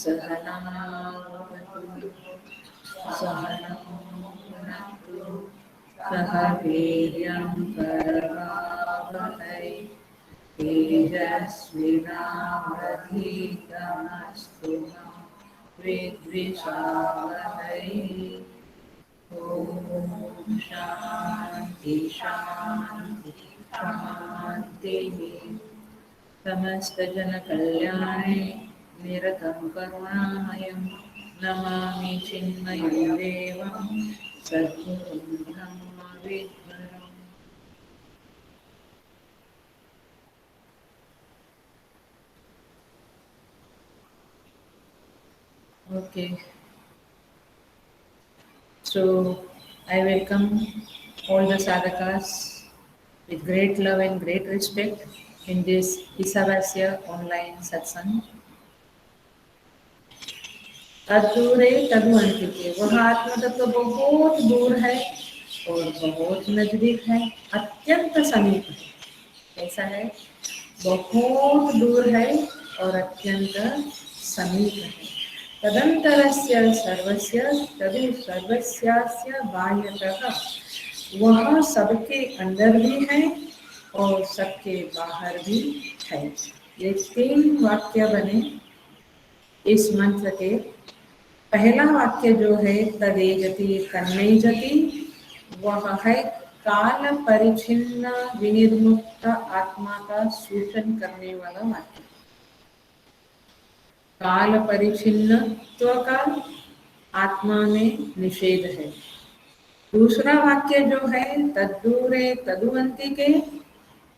सहनावतु सहनौ भुनक्तु सह वीर्यं करवावहै तेजस्विनावधीतमस्तु मा विद्विषावहै। ॐ शान्ति शान्ति शान्तिः। समस्तजनकल्याणे निरतं करुणामयं नमामि चिन्मयं देवं सद्गुरुं ब्रह्मविद्वरम्। Okay, so I welcome all the sadhakas with great love and great respect in this Isavasya online satsang. अधूरे तदुअंतिके, वह आत्मा तत्व बहुत दूर है और बहुत नजदीक है, अत्यंत समीप है। ऐसा है, बहुत दूर है और अत्यंत समीप है। तदंतरस्य सर्वस्य तदु सर्वस्यास्य बाह्यतः, वह सबके अंदर भी है और सबके बाहर भी है। ये 3 वाक्य बने इस मंत्र के। पहला वाक्य जो है तदेजति तन्मेजति, वह है काल परिचिन्न विनिर्मुक्त आत्मा का सूचन करने वाला वाक्य। काल परिचिन्नत्व का आत्मा में निषेध है। दूसरा वाक्य जो है तद्दूरे तदुअंतिके,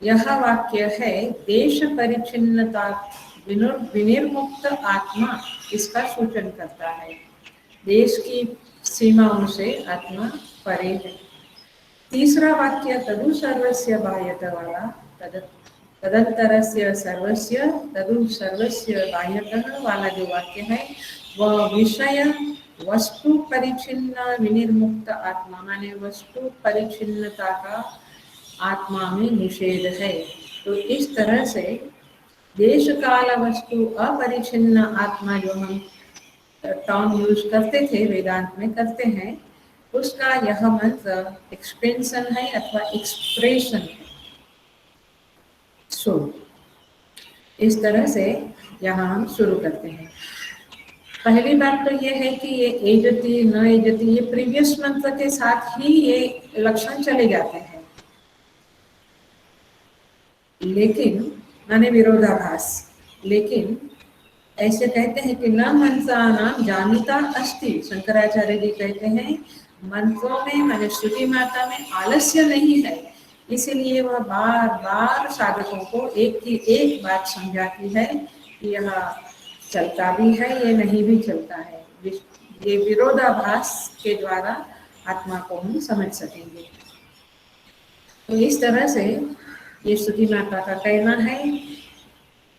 यह वाक्य है देश परिचिन्नता विनिर्मुक्त आत्मा, इसका सूचन करता है। देश की सीमाओं से आत्मा परे है। तीसरा वाक्य तदु सर्वस्य बाह्यतः वाला, तदंतरस्य सर्वस्य तदु सर्वस्य बाह्यतः वाला जो वाक्य है, वह विषय वस्तु परिचिन्न विनिर्मुक्त आत्मा, माने वस्तु परिचिन्नता का आत्मा में निषेध है। तो इस तरह से देश काल वस्तु अपरिचिन्न आत्मा जो हम टर्म यूज करते थे, वेदांत में करते हैं, उसका यह मंत्र एक्सपेंशन है अथवा एक्सप्रेशन है। सो इस तरह से यहाँ हम शुरू करते हैं। पहली बात तो ये है कि ये एजति न एजति, ये प्रीवियस मंत्र के साथ ही ये लक्षण चले जाते हैं, लेकिन माने विरोधाभास। लेकिन ऐसे कहते हैं कि न मंत्राणाम जानिता अस्ति, शंकराचार्य जी कहते हैं मंत्रों में माने श्रुति माता में आलस्य नहीं है, इसीलिए वह बार बार साधकों को एक की एक बात समझाती है कि यह चलता भी है, ये नहीं भी चलता है। ये विरोधाभास के द्वारा आत्मा को हम समझ सकेंगे। तो इस तरह से ये श्रुति माता का कहना है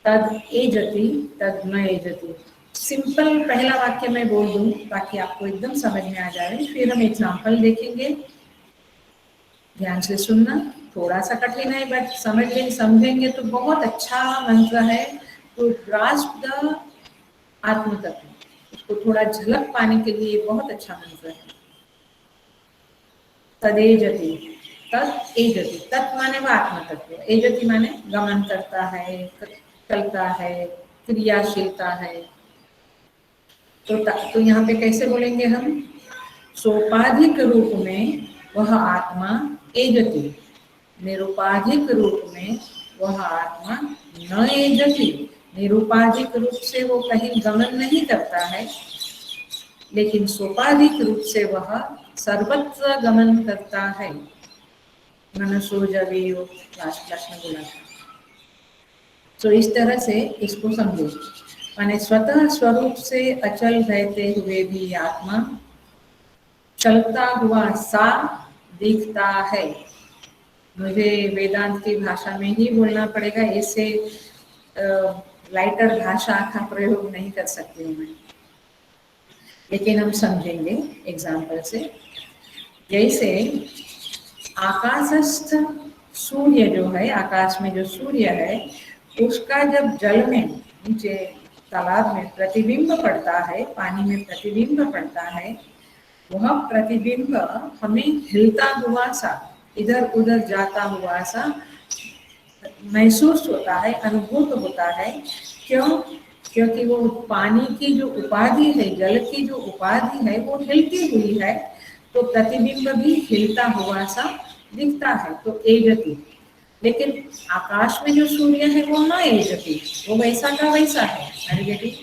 तद एजति तद न एजति। सिंपल पहला वाक्य मैं बोल दूं ताकि आपको एकदम समझ में आ जाए, फिर हम एग्जाम्पल देखेंगे। ध्यान से सुनना, थोड़ा सा कठिन है बट समझेंगे तो बहुत अच्छा मंत्र है। तो ग्रास्प द आत्म तत्व, उसको थोड़ा झलक पाने के लिए बहुत अच्छा मंत्र है। तदेजति तत् एजति, तत् माने वह आत्म तत्व, एजति माने गमन करता है, चलता है, क्रियाशीलता है। तो यहाँ पे कैसे बोलेंगे हम? सोपाधिक रूप में वह आत्मा एजति, निरुपाधिक रूप में वह आत्मा न एजति। निरुपाधिक रूप से वो कहीं गमन नहीं करता है, लेकिन सोपाधिक रूप से वह सर्वत्र गमन करता है। मनसो जवियो लास्ट क्लास में बोला था। तो इस तरह से इसको समझो, माने स्वतः स्वरूप से अचल रहते हुए भी आत्मा चलता हुआ सा दिखता है। मुझे वेदांत की भाषा में ही बोलना पड़ेगा, इससे लाइटर भाषा का प्रयोग नहीं कर सकती हूँ मैं, लेकिन हम समझेंगे एग्जाम्पल से। जैसे आकाशस्थ सूर्य जो है, आकाश में जो सूर्य है, उसका जब जल में नीचे तालाब में प्रतिबिंब पड़ता है, पानी में प्रतिबिंब पड़ता है, वह प्रतिबिंब हमें हिलता हुआ सा, इधर उधर जाता हुआ सा महसूस होता है, अनुभूत होता है। क्यों? क्योंकि वो पानी की जो उपाधि है, जल की जो उपाधि है वो हिलती हुई है, तो प्रतिबिंब भी हिलता हुआ सा दिखता है, तो एजति। लेकिन आकाश में जो सूर्य है वो ना एजति, वो वैसा का वैसा है, अर्घ्यति।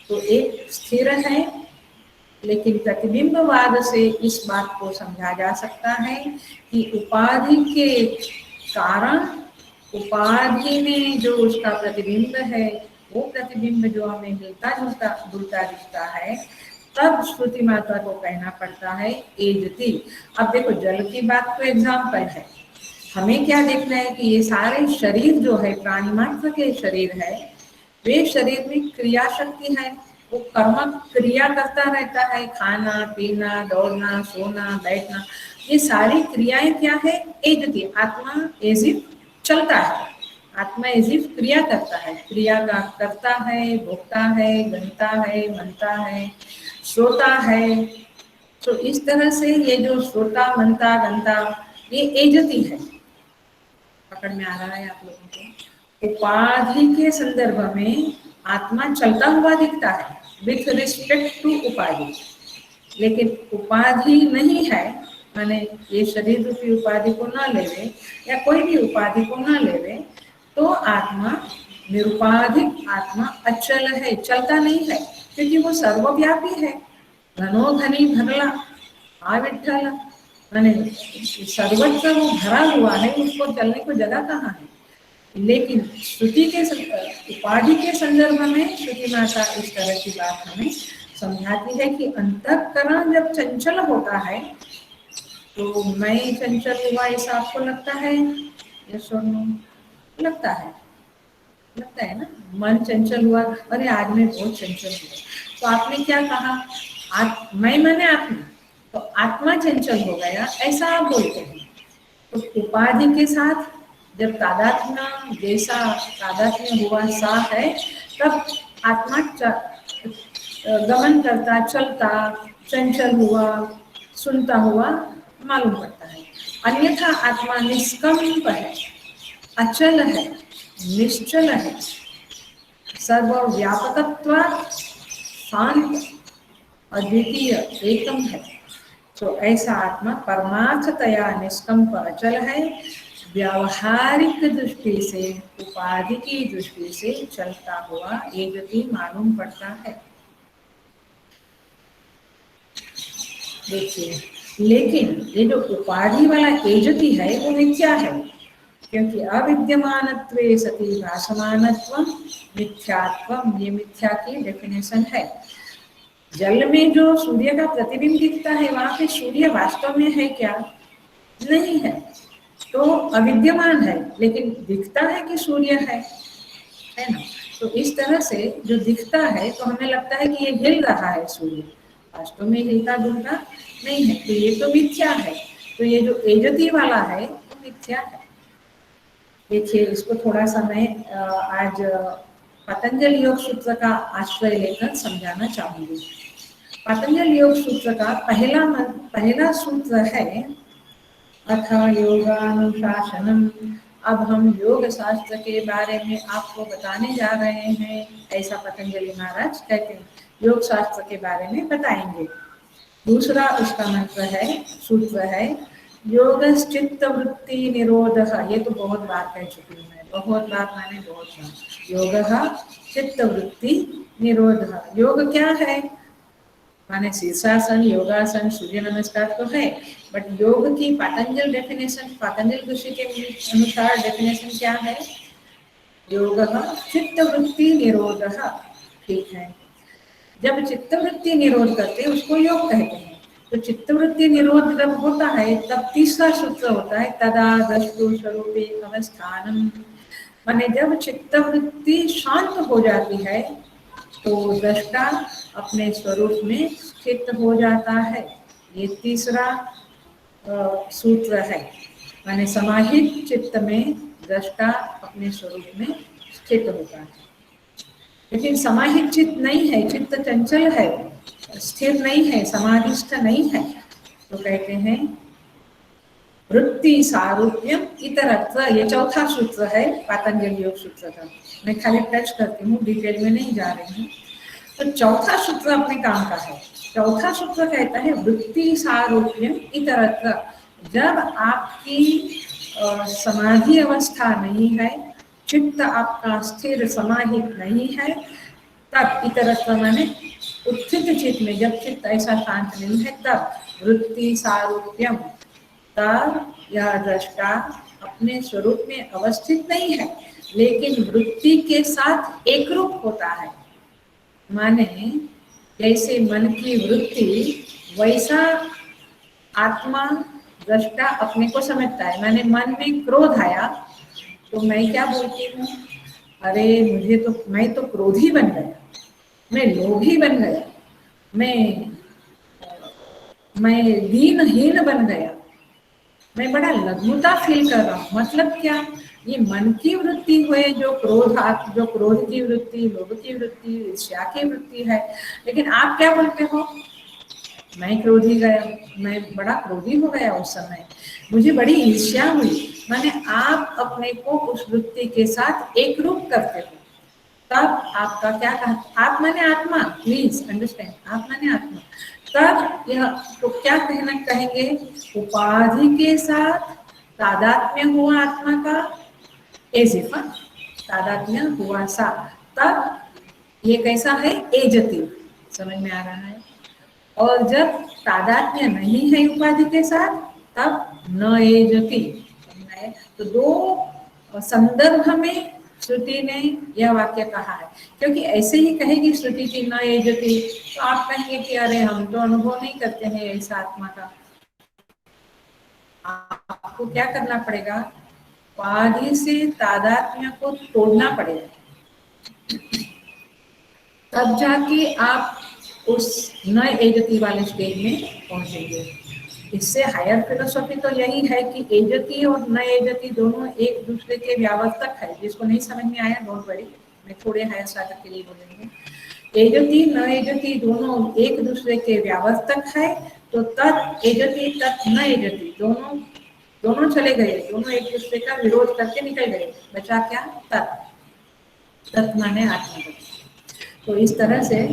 तो एक स्थिर है, लेकिन प्रतिबिंबवाद से इस बात को समझा जा सकता है कि उपाधि के कारण, उपाधि में जो उसका प्रतिबिंब है, वो प्रतिबिंब जो हमें हिलता जुलता डुलता दिखता है, तब श्रुति माता को कहना पड़ता है एजति। अब देखो, जल की बात तो एग्जाम्पल है, हमें क्या देखना है कि ये सारे शरीर जो है, प्राणी मात्र के शरीर है, वे शरीर में क्रिया शक्ति है, वो कर्म क्रिया करता रहता है, खाना पीना, दौड़ना, सोना, बैठना, ये सारी क्रियाएं क्या है? एजति। आत्मा एज इफ चलता है, आत्मा एज इफ क्रिया करता है, क्रिया का करता है, भोगता है, गणता है, मनता है, श्रोता है। तो इस तरह से ये जो श्रोता, मनता, गणता, ये एजति है। पकड़ में आ रहा है आप लोगों को? उपाधि के संदर्भ में आत्मा चलता हुआ दिखता है विथ रिस्पेक्ट टू उपाधि, लेकिन उपाधि नहीं है, माने ये शरीर रूपी उपाधि को ना लेवे या कोई भी उपाधि को ना लेवे, तो आत्मा निरुपाधिक आत्मा अचल है, चलता नहीं है, क्योंकि वो सर्वव्यापी है, घनो घनी भरला आ विठ्ठल, माने सर्वत्र वो भरा हुआ है, उसको चलने को जगह कहाँ है। लेकिन श्रुति के उपाधि के संदर्भ में श्रुति माता इस तरह की बात हमें समझाती है कि अंतःकरण जब चंचल होता है, तो मैं चंचल हुआ ऐसा आपको लगता है? यस और नो? लगता है, लगता है ना? मन चंचल हुआ, अरे आज मैं बहुत चंचल हुआ, तो आपने क्या कहा? मैं माने आपने, तो आत्मा चंचल हो गया, ऐसा आप बोलते हैं। तो उपाधि के साथ जब तादात्म्य, जैसा तादात्म्य हुआ सा है, तब आत्मा गमन करता, चलता, चंचल हुआ, सुनता हुआ मालूम पड़ता है। अन्यथा आत्मा निष्कंप है, अचल है, निश्चल है, सर्वव्यापकत्व, शांत, अद्वितीय, एकम है। तो ऐसा आत्मा परमार्थतया निष्कंप अचल है, व्यावहारिक दृष्टि से, उपाधि की दृष्टि से चलता हुआ एजति मालूम पड़ता है। देखिए, लेकिन ये जो उपाधि वाला एजति है वो मिथ्या है, क्योंकि अविद्यमानत्वे सति भासमानत्वम मिथ्यात्वम, ये मिथ्या की डेफिनेशन है। जल में जो सूर्य का प्रतिबिंब दिखता है, वहां पे सूर्य वास्तव में है क्या? नहीं है, तो अविद्यमान है, लेकिन दिखता है कि सूर्य है ना? तो इस तरह से जो दिखता है, तो हमें लगता है कि ये हिल रहा है सूर्य, वास्तव में हिलता डुलता नहीं है, तो ये तो मिथ्या है। तो ये जो एजति वाला है वो मिथ्या है। देखिए, इसको थोड़ा सा मैं आज पतंजलि योग सूत्र का आश्रय लेकर समझाना चाहूंगी। पतंजलि योग सूत्र का पहला सूत्र है अथ योगानुशासनम। अब हम योग शास्त्र के बारे में आपको बताने जा रहे हैं, ऐसा पतंजलि महाराज कहते हैं, योग शास्त्र के बारे में बताएंगे। दूसरा उसका मंत्र है, सूत्र है योगश्चित्त वृत्ति निरोध। ये तो बहुत बार कह चुकी हूँ मैं, बहुत बार माने बहुत बार। योग चित्त वृत्ति निरोध। योग क्या है? माने शीर्षासन, योगासन, सूर्य नमस्कार तो है, बट योग की पतंजल डेफिनेशन, पतंजल ऋषि के अनुसार डेफिनेशन क्या है? योग चित्त वृत्ति निरोध। ठीक है, जब चित्तवृत्ति निरोध करते हैं उसको योग कहते हैं। तो चित्तवृत्ति निरोध जब होता है, तब तीसरा सूत्र होता है तदा दृष्टु स्वरूपे अवस्थानम। माने जब चित्तवृत्ति शांत हो जाती है, तो दृष्टा अपने स्वरूप में स्थित हो जाता है। ये तीसरा सूत्र है, माने समाहित चित्त में दृष्टा अपने स्वरूप में स्थित होता है। लेकिन समाहित चित्त नहीं है, चित्त चंचल है, स्थिर नहीं है, समाधिस्थ नहीं है, तो कहते हैं वृत्ति सारूप्यम इतरत्व। ये चौथा सूत्र है पातंजलि योग सूत्र का। मैं खाली टच करती हूँ, डिटेल में नहीं जा रही हूँ। तो चौथा सूत्र अपने काम का है। चौथा सूत्र कहता है वृत्ति सारूप्यम इतरत्व। जब आपकी समाधि अवस्था नहीं है, चित्त आपका स्थिर समाहित नहीं है, तब इतरत्व माने उत्थित चित्त में, जब चित्त ऐसा शांत नहीं है तब वृत्ति सारूप्यम, तब यह दृष्टा अपने स्वरूप में अवस्थित नहीं है, लेकिन वृत्ति के साथ एकरूप होता है। माने जैसे मन की वृत्ति, वैसा आत्मा दृष्टा अपने को समझता है। माने मन में क्रोध आया तो मैं क्या बोलती हूँ, अरे मुझे तो, मैं तो क्रोधी बन गया, मैं लोभी बन गया, मैं दीनहीन बन गया, मैं बड़ा लघुता फील कर रहा हूँ। मतलब क्या, ये मन की वृत्ति हुए जो क्रोध की वृत्ति, लोभ की वृत्ति, ईर्ष्या की वृत्ति है। लेकिन आप क्या बोलते हो, मैं क्रोधी गया, मैं बड़ा क्रोधी हो गया, उस समय मुझे बड़ी ईर्ष्या हुई। माने आप अपने को उस वृत्ति के साथ एक रूप करते हो। तब आपका क्या कहा, आप माने आत्मा, प्लीज अंडरस्टैंड, आप माने आत्मा। तब यह तो क्या कहना कहेंगे, उपाधि के साथ तादात्म्य हुआ आत्मा का, एजिफा तादात्म्य हुआ सा, तब ये कैसा है, एजति। समझ में आ रहा है। और जब तादात्म्य नहीं है उपाधि के साथ, तब न एजति। तो दो संदर्भ में श्रुति ने यह वाक्य कहा है। क्योंकि ऐसे ही कहेगी श्रुति की न एजति, तो आप कहेंगे कि अरे हम तो अनुभव नहीं करते हैं ऐसा आत्मा का। आपको क्या करना पड़ेगा, उपाधि से तादात्म्य को तोड़ना पड़ेगा, तब जाके आप उस न एजति वाले स्टेज में पहुंचेंगे। इससे हायर फिलोसॉफी तो यही है कि एजति और न एजति दोनों एक दूसरे के व्यावर्तक है। जिसको नहीं समझ में आया डोंट वरी, मैं थोड़े हायर स्टार्टर के लिए बोलेंगे। एजति न एजति दोनों एक दूसरे के व्यावर्तक है, तो तत् एजति तत् न एजति दोनों चले गए, दोनों एक दूसरे का विरोध करके निकल गए, बचा क्या, तत् माने आत्मा। तो इस तरह से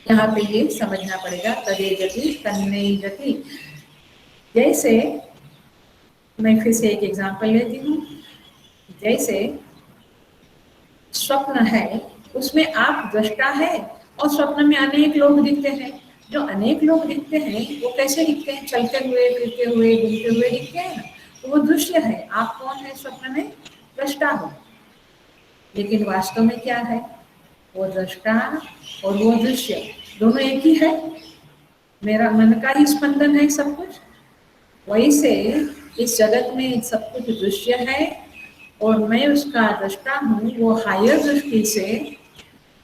यहाँ पे ये समझना पड़ेगा, तदेजति तन्नेजति। जैसे मैं फिर से एक एग्जांपल लेती हूँ। जैसे स्वप्न है, उसमें आप दृष्टा है और स्वप्न में अनेक लोग दिखते हैं। जो अनेक लोग दिखते हैं वो कैसे दिखते हैं, चलते हुए, फिरते हुए, घूमते हुए दिखते हैं ना, तो वो दृश्य है। आप कौन है, स्वप्न में दृष्टा हो। लेकिन वास्तव में क्या है, वो दृष्टा और वो दृश्य दोनों एक ही है। मेरा मन का ही स्पंदन है सब कुछ। वैसे इस जगत में सब कुछ दृश्य है और मैं उसका दृष्टा हूँ। वो हायर दृष्टि से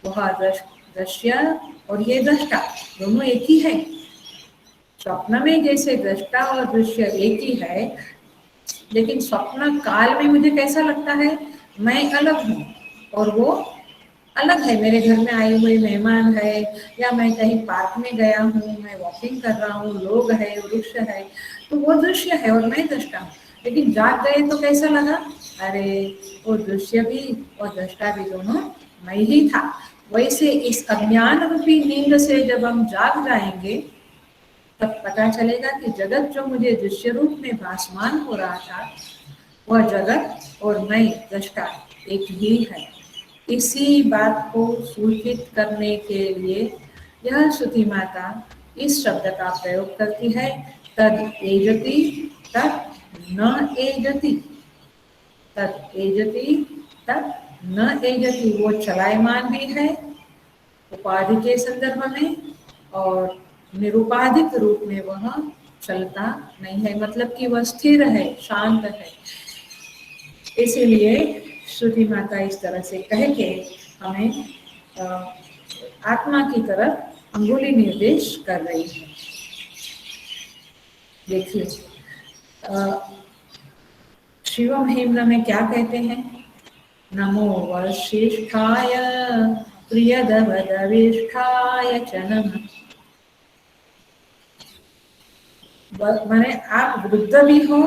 वह दृश्य और ये दृष्टा दोनों एक ही है। स्वप्न में जैसे दृष्टा और दृश्य एक ही है, लेकिन स्वप्न काल में मुझे कैसा लगता है, मैं अलग हूँ और वो अलग है। मेरे घर में आए हुए मेहमान है, या मैं कहीं पार्क में गया हूँ, मैं वॉकिंग कर रहा हूँ, लोग है, वृक्ष है, तो वो दृश्य है और मैं दृष्टा हूँ। लेकिन जाग गए तो कैसा लगा, अरे वो दृश्य भी और दृष्टा भी दोनों मैं ही था। वैसे इस अज्ञान रूपी नींद से जब हम जाग जाएंगे, तब पता चलेगा कि जगत जो मुझे दृश्य रूप में भासमान हो रहा था, वह जगत और मैं दृष्टा एक ही है। इसी बात को सूचित करने के लिए यह श्रुति माता इस शब्द का प्रयोग करती है, तद एजति तत् न एजति। तद एजति तत् न एजति, वो चलायमान भी है उपाधि के संदर्भ में, और निरुपाधिक रूप में वह चलता नहीं है। मतलब कि वह स्थिर है, शांत है। इसीलिए श्रुति माता इस तरह से कह के हमें आत्मा की तरफ अंगुली निर्देश कर रही है। देखिए शिवम हेमना में क्या कहते हैं, नमो वशिष्ठाय प्रियदवदविष्ठाय च नमः। माने आप वृद्ध भी हो,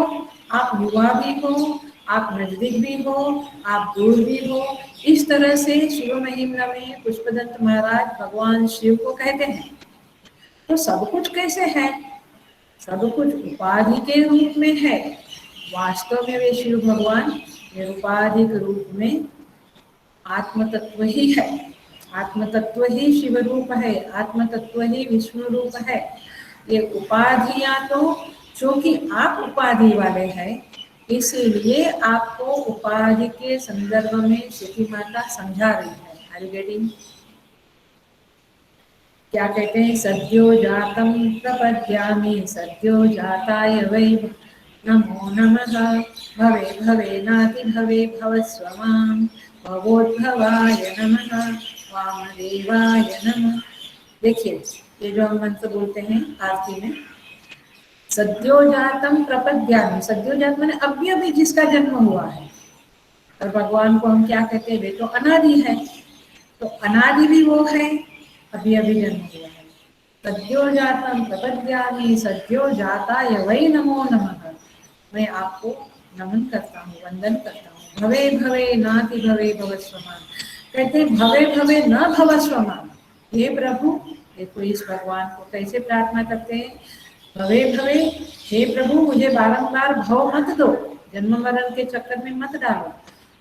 आप युवा भी हो, आप नजदीक भी हो, आप दूर भी हो, इस तरह से शिव महिमा में पुष्पदंत महाराज भगवान शिव को कहते हैं। तो सब कुछ कैसे है? सब कुछ उपाधि के रूप में है। वास्तव में वे शिव भगवान निरुपाधिक रूप में आत्म तत्व ही है। आत्म तत्व ही शिव रूप है, आत्म तत्व ही विष्णु रूप है। ये उपाधियां तो चूंकि आप उपाधि वाले हैं, इसलिए आपको उपाधि के संदर्भ में सती माता समझा रही है। Are you getting? क्या कहते हैं? सद्यो जातम प्रपद्यामि सद्यो जाताय वै नमो नमः। भवे भवे नाति भवे भवस्व मां भवोद्भवाय नमः वामदेवाय नमः। देखिए, ये जो हम मंत्र बोलते हैं आरती में, सद्यो जातम प्रपद्यामि, सद्यो जात माने अभी अभी जिसका जन्म हुआ है। और भगवान को हम क्या कहते हैं? वे तो अनादि है। तो अनादि भी वो है, अभी अभी जन्म हुआ है। सद्यो जातम प्रपद्यामि सद्यो जाताय वै नमो नमः। मैं आपको नमन करता हूँ, वंदन करता हूँ। भवे भवे नाति भवे भवस्वमान, कहते भवे भवे न भवस्वमान। हे प्रभु, देखो इस भगवान को कैसे प्रार्थना करते हैं। भवे भवे, हे प्रभु मुझे बारंबार भव मत दो, जन्म मरण के चक्कर में मत डालो।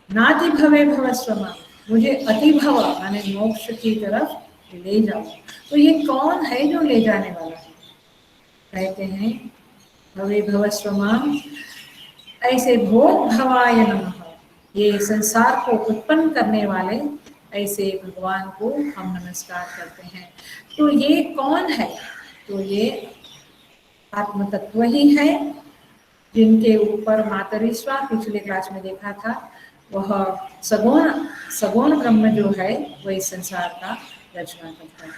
नाति भवे भवस्वमान, मुझे अति भव माने मोक्ष की तरफ ले जाओ। तो ये कौन है जो ले जाने वाला है? कहते हैं भवे भवस्वमान, ऐसे भोग भवाय नमः, ये संसार को उत्पन्न करने वाले ऐसे भगवान को हम नमस्कार करते हैं। तो ये कौन है? तो ये आत्म तत्व ही है, जिनके ऊपर मातरिश्वा पिछले क्लास में देखा था। वह सगुण सगुण ब्रह्म जो है वह इस संसार का रचना करता है।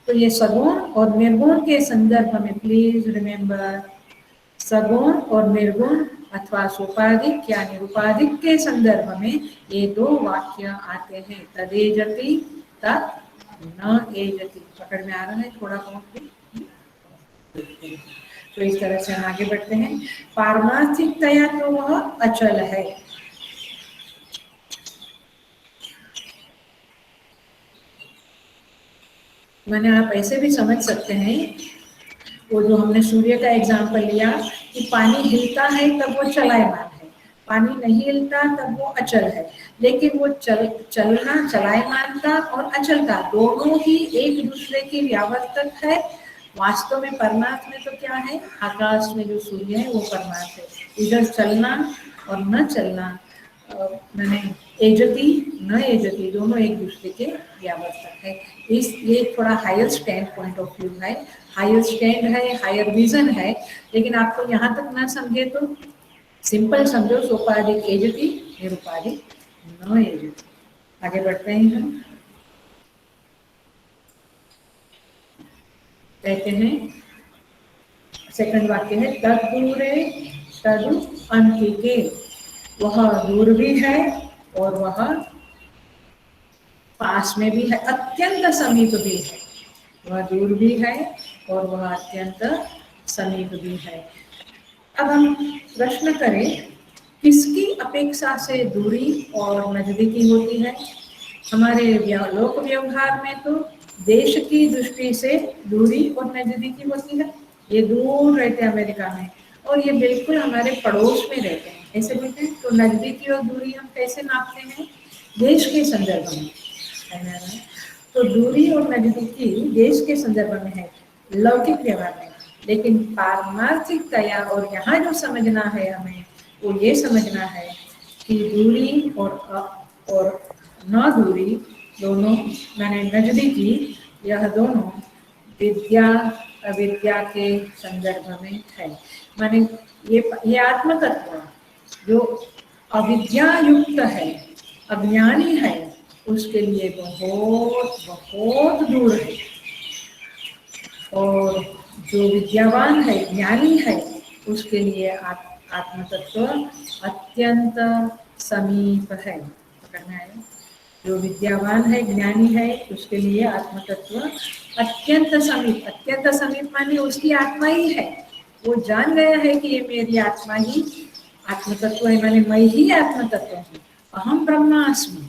तो ये सगुण और निर्गुण के संदर्भ में प्लीज रिमेम्बर, सगुण और निर्गुण अथवा सोपाधिक या निरुपाधिक के संदर्भ में ये दो वाक्य आते हैं। तदेजति तत् न एजति। पकड़ में आ रहा है थोड़ा बहुत? तो इस तरह से हम आगे बढ़ते हैं। पारमार्थिकतया तो वह अचल है। मैंने आप ऐसे भी समझ सकते हैं, वो जो हमने सूर्य का एग्जाम्पल लिया कि पानी हिलता है तब वो चलायमान है, पानी नहीं हिलता तब वो अचल है। लेकिन वो चलना, चलायमानता और अचलता दोनों ही एक दूसरे की व्यावर्तक है। वास्तव में परमार्थ में तो क्या है? आकाश में जो सूर्य है वो परमार्थ है। इधर चलना और न चलना मैंने एजति न एजति दोनों एक दूसरे के व्यावर्तक है। इस ये थोड़ा higher standpoint of view है, हायर स्टैंड है, हायर विजन है। लेकिन आपको यहाँ तक ना समझे तो सिंपल समझो, सोपाधिक एजति, निरुपाधिक न एजति। आगे बढ़ते हैं हम। कहते हैं सेकंड वाक्य है तद दूरे तदु अंतिके, वह दूर भी है और वह पास में भी है, अत्यंत समीप भी है। वह दूर भी है और वह अत्यंत समीप भी है। अब हम प्रश्न करें, किसकी अपेक्षा से दूरी और नजदीकी होती है? हमारे लोक व्यवहार में तो देश की दृष्टि से दूरी और नजदीकी होती है। ये दूर रहते हैं अमेरिका में और ये बिल्कुल हमारे पड़ोस में रहते हैं, ऐसे बोलते हैं। तो नजदीकी और दूरी हम कैसे नापते हैं? देश के संदर्भ में, है ना? तो दूरी और नजदीकी देश के संदर्भ में है, लौकिक व्यवहार में। लेकिन पारमार्थिकतया और यहाँ जो समझना है हमें, वो ये समझना है कि दूरी और न दूरी दोनों माने नजदीकी, यह दोनों विद्या अविद्या के संदर्भ में है। माने ये आत्म तत्व जो अविद्या युक्त है, अज्ञानी है, उसके लिए बहुत बहुत दूर है। और जो विद्यावान है, ज्ञानी है, उसके लिए आत्म तत्व अत्यंत समीप है। करना है। जो विद्यावान है, ज्ञानी है, उसके लिए आत्म तत्व अत्यंत समीप। अत्यंत समीप माने उसकी आत्मा ही है, वो जान गया है कि ये मेरी आत्मा ही आत्म तत्व है, माने मैं ही आत्म तत्व हूँ। अहम ब्रह्मास्मि।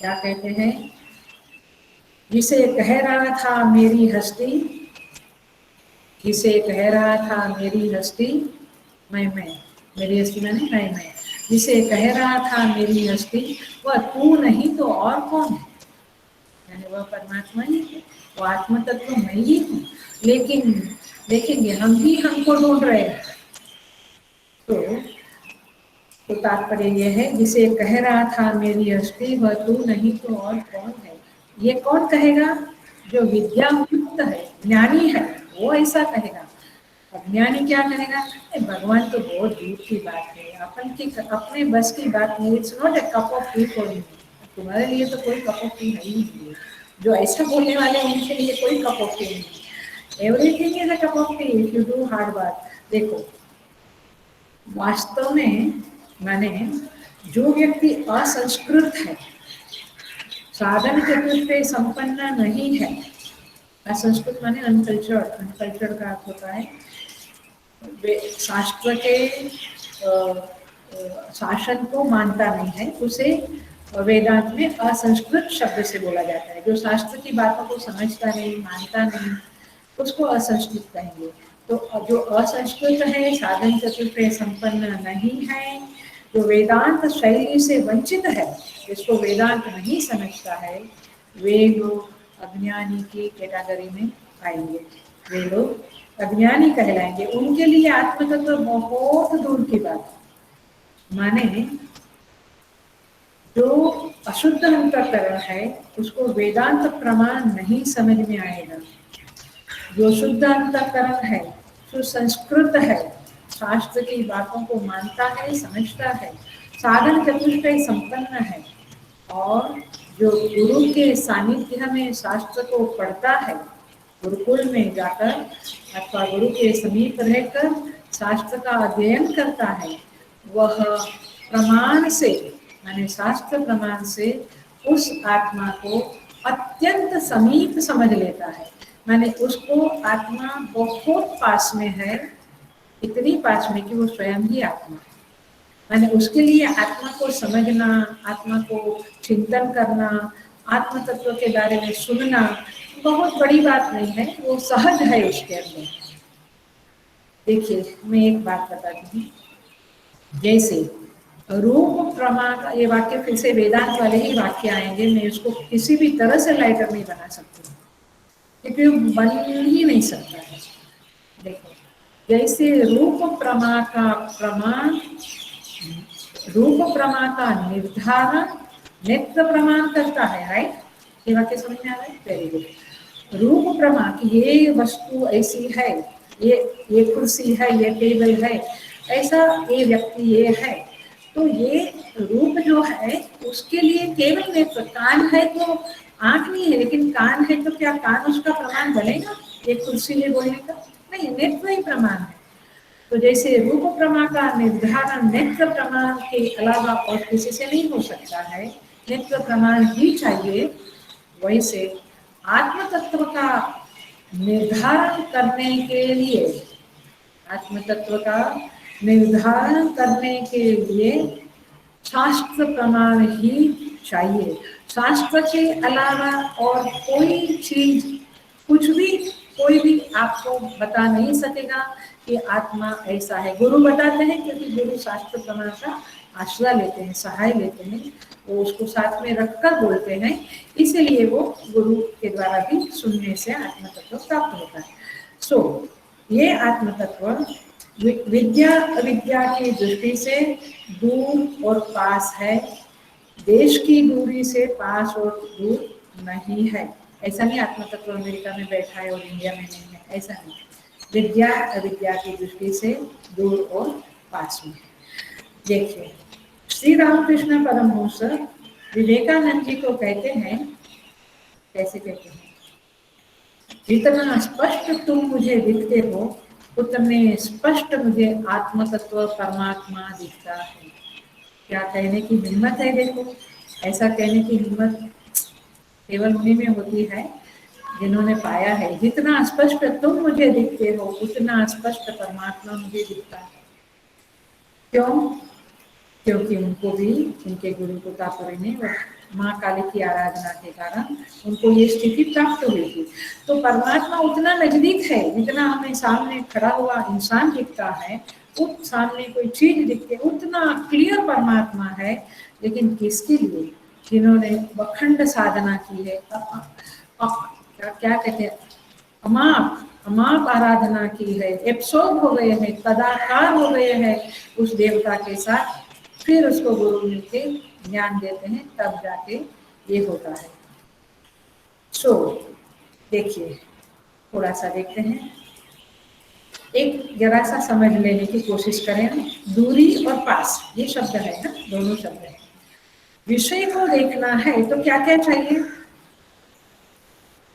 क्या कहते हैं? जिसे कह रहा था मेरी हस्ती, जिसे कह रहा था मेरी हस्ती, मैं मेरी हस्ती मैं जिसे कह रहा था मेरी हस्ती, वह तू नहीं तो और कौन है? यानी वह परमात्मा ही है, वो आत्म तत्व मैं ही हूँ। लेकिन देखेंगे हम ही हमको ढूंढ रहे हैं। तो तात्पर्य यह है, जिसे कह रहा था मेरी हस्ती, वह तू नहीं तो और कौन है? ये कौन कहेगा? जो विद्या युक्त है, ज्ञानी है, वो ऐसा कहेगा। अज्ञानी क्या कहेगा? भगवान तो बहुत दूर की बात है, अपन की अपने बस की बात नहीं। It's not a cup of T for me. तुम्हारे लिए तो कोई कप ऑफ टी नहीं है। जो ऐसा बोलने वाले उनके लिए कोई कप ऑफ टी नहीं। Everything is a cup of T if you do hard बात। देखो, वास्तव में माने जो व्यक्ति असंस्कृत है, साधन चतुष्टय संपन्न नहीं है। असंस्कृत माने अनकल्चर्ड। अनकल्चर्ड का अर्थ होता है शास्त्र के शासन को मानता नहीं है, उसे वेदांत में असंस्कृत शब्द से बोला जाता है। जो शास्त्र की बातों को समझता नहीं, मानता नहीं, उसको असंस्कृत कहेंगे। तो जो असंस्कृत है, साधन चतुष्टय संपन्न नहीं है, जो वेदांत शैली से वंचित है, जिसको वेदांत नहीं समझता है, वे लोग अज्ञानी की कैटेगरी में आएंगे। वे लोग अज्ञानी कहलाएंगे। उनके लिए आत्म तत्व बहुत दूर की बात। माने जो अशुद्ध अंतःकरण है, उसको वेदांत प्रमाण नहीं समझ में आएगा। जो शुद्ध अंतःकरण है, सुसंस्कृत है, शास्त्र की बातों को मानता है, समझता है, साधन चतुष्टय संपन्न है, और जो गुरु के सानिध्य में शास्त्र को पढ़ता है, गुरुकुल में जाकर अथवा गुरु के समीप रहकर शास्त्र का अध्ययन करता है, वह प्रमाण से माने शास्त्र प्रमाण से उस आत्मा को अत्यंत समीप समझ लेता है। माने उसको आत्मा बहुत पास में है, इतनी पास में कि वो स्वयं ही आत्मा। माने उसके लिए आत्मा को समझना, आत्मा को चिंतन करना, आत्म तत्व के बारे में सुनना बहुत बड़ी बात नहीं है, वो सहज है उसके अंदर। देखिए, मैं एक बात बताती हूँ। जैसे रूप प्रमा का ये वाक्य फिर से वेदांत वाले ही वाक्य आएंगे, मैं उसको किसी भी तरह से लाइटर नहीं बना सकती, क्योंकि बन ही नहीं सकता है। देखो, जैसे रूप प्रमा का प्रमाण, रूप प्रमा का निर्धारण नेत्र प्रमाण करता है, राइट? ये वाक्य समझ में आ रहा है? Very good. रूप प्रमा की ये वस्तु ऐसी है, ये कुर्सी है, ये टेबल है, ऐसा ये व्यक्ति ये है, तो ये रूप जो है उसके लिए केवल नेत्र। कान है तो आंख नहीं है, लेकिन कान है तो क्या कान उसका प्रमाण बनेगा एक कुर्सी है बोलने का? नहीं, नेत्र ही प्रमाण है। तो जैसे रूप प्रमा का निर्धारण नेत्र प्रमाण के अलावा और किसी से नहीं हो सकता है, नेत्र प्रमाण ही चाहिए, वैसे आत्म तत्व का निर्धारण करने के लिए, आत्म तत्व का निर्धारण करने के लिए शास्त्र प्रमाण ही चाहिए। शास्त्र के अलावा और कोई चीज, कुछ भी, कोई भी आपको बता नहीं सकेगा कि आत्मा ऐसा है। गुरु बताते हैं, क्योंकि गुरु शास्त्र प्रमाण का आश्रय लेते हैं, सहाय लेते हैं, वो उसको साथ में रखकर बोलते हैं, इसीलिए वो गुरु के द्वारा भी सुनने से आत्म तत्व प्राप्त होता है। सो ये आत्म तत्व विद्या अविद्या की दृष्टि से दूर और पास है, देश की दूरी से पास और दूर नहीं है। ऐसा नहीं आत्म तत्व अमेरिका में बैठा है और इंडिया में नहीं है, ऐसा नहीं। विद्या अविद्या की दृष्टि से दूर और पास में। देखिए, श्री रामकृष्ण परमहंस विवेकानंद जी को कहते हैं, कैसे कहते हैं? जितना स्पष्ट तुम मुझे दिखते हो, उतने स्पष्ट मुझे आत्म तत्व परमात्मा दिखता है। क्या कहने की हिम्मत है! देखो, ऐसा कहने की हिम्मत केवल उन्हीं में होती है जिन्होंने पाया है। जितना स्पष्ट तुम मुझे दिखते हो उतना स्पष्ट परमात्मा मुझे दिखता है। क्यों? क्योंकि उनको भी उनके गुरु तुतापुरी ने और माँ काली की आराधना के कारण उनको ये स्थिति प्राप्त हुई थी। तो परमात्मा उतना नजदीक है जितना हमें सामने खड़ा हुआ इंसान दिखता है, उस सामने कोई चीज दिखती है, उतना क्लियर परमात्मा है। लेकिन किसके लिए? जिन्होंने अखंड साधना की है, क्या कहते हैं, अमाप अमाप आराधना की है, एब्सॉर्ब हो गए हैं, तदाकार हो गए हैं उस देवता के साथ, फिर उसको गुरु मिलके ज्ञान देते हैं, तब जाके ये होता है। सो देखिए, थोड़ा सा देखते हैं, एक जरा सा समझ लेने की कोशिश करें। दूरी और पास ये शब्द है ना, दोनों शब्द है। विषय को देखना है तो क्या क्या चाहिए?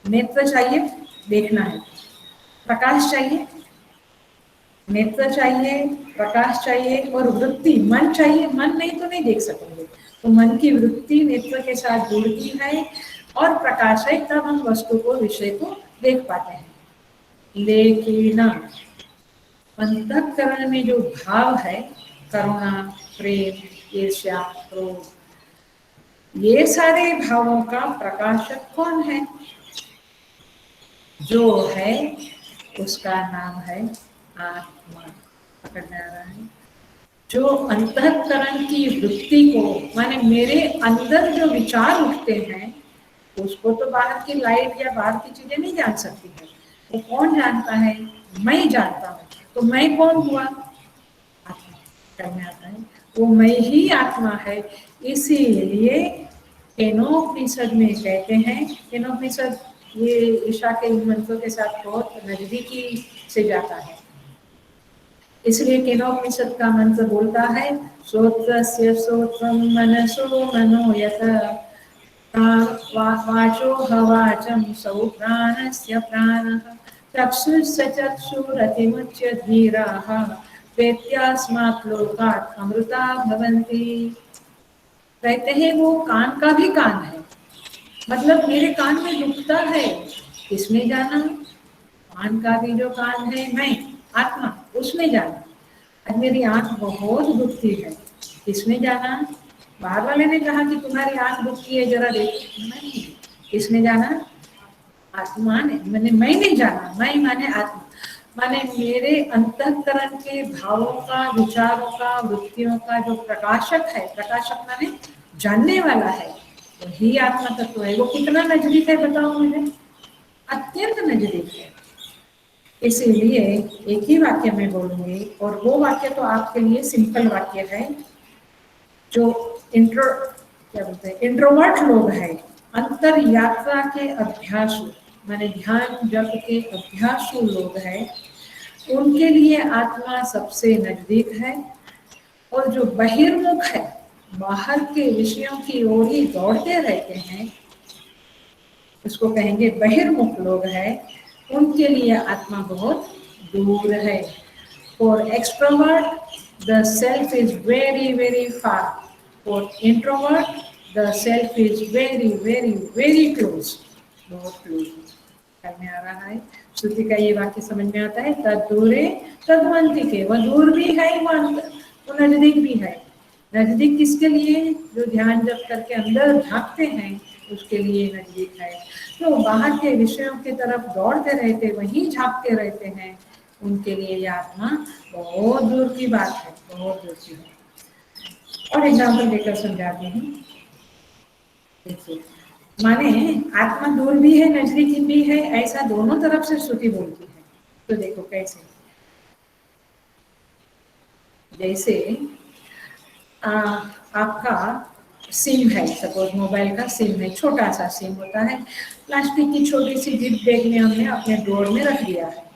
नेत्र चाहिए, देखना है। प्रकाश चाहिए, नेत्र चाहिए, प्रकाश चाहिए, और वृत्ति मन चाहिए। मन नहीं तो नहीं देख सकेंगे, तो मन की वृत्ति नेत्र के साथ जुड़ती है और प्रकाश है, तब हम वस्तु को, विषय को देख पाते हैं। लेकिन अंतःकरण में जो भाव है, करुणा, प्रेम, ईर्ष्या, क्रोध, ये सारे भावों का प्रकाशक कौन है? जो है उसका नाम है आत्मा। पकड़ में आ रहा है? जो अंतःकरण की वृत्ति को, माने मेरे अंदर जो विचार उठते हैं, उसको तो बाहर की लाइट या बाहर की चीजें नहीं जान सकती है। वो कौन जानता है? मैं जानता हूँ। तो मैं कौन हुआ? आत्मा। करने आता है वो मैं ही आत्मा है। इसीलिए केनोपनिषद में कहते हैं, केनोपनिषद ये ईशा के मंत्रों के साथ बहुत नजदीकी से जाता है। इसलिए केनोपनिषद का मंत्र बोलता है, श्रोत्रस्य श्रोत्रम मनसो मनो यत वाचो हवाचम सौ प्राणस्य प्राणः चक्षुश्च चक्षुरतिमुच्य धीराः प्रेत्यास्मात् लोकात् अमृता भवन्ति। कहते हैं वो कान का भी कान है, मतलब मेरे कान में दुखता है, किसमें जाना? कान का भी जो कान है मैं आत्मा, उसमें जाना। आज मेरी आंख बहुत दुखती है, किसने जाना? बाहर वाले ने कहा कि तुम्हारी आंख दुखती है, जरा देखो। नहीं, किसने जाना? आत्मा ने। मैंने मैं नहीं जाना, मैं माने आत्मा, माने मेरे अंतःकरण के भावों का, विचारों का, वृत्तियों का जो प्रकाशक है, प्रकाशक माने जानने वाला है, वही आत्मा तत्व है। वो कितना नजदीक है बताओ मुझे? अत्यंत नजदीक है। इसीलिए एक ही वाक्य में बोलूंगी, और वो वाक्य तो आपके लिए सिंपल वाक्य है। जो क्या बोलते हैं, इंट्रोवर्ट लोग हैं, अंतर यात्रा के अभ्यासु, माने ध्यान जप के अभ्यासु लोग हैं, उनके लिए आत्मा सबसे नजदीक है। और जो बहिर्मुख है, बाहर के विषयों की ओर ही दौड़ते रहते हैं, उसको कहेंगे बहिर्मुख लोग हैं, उनके लिए आत्मा बहुत दूर है। For extrovert, the self is very, very far. For introvert, the self is very, very, very close. बहुत close करने आ रहा है। श्रुति का ये वाक्य समझ में आता है, तद दूरे तद्वंतिके, वह दूर भी है, वो नजदीक भी है। नजदीक किसके लिए? जो ध्यान जप करके अंदर झांकते हैं, उसके लिए नजदीक है। तो बाहर के विषयों की तरफ दौड़ते रहते, वहीं झांकते रहते हैं, उनके लिए ये आत्मा बहुत दूर की बात है, बहुत दूर की है। और एग्जाम्पल देकर समझाती हूँ। देखिए, माने आत्मा दूर भी है, नजदीक भी है, ऐसा दोनों तरफ से श्रुति बोलती है। तो देखो कैसे, जैसे आपका सिम है, सपोज मोबाइल का सिम है, छोटा सा सिम होता है, प्लास्टिक की छोटी सी जिप बैग में हमने अपने ड्रॉर में रख दिया है।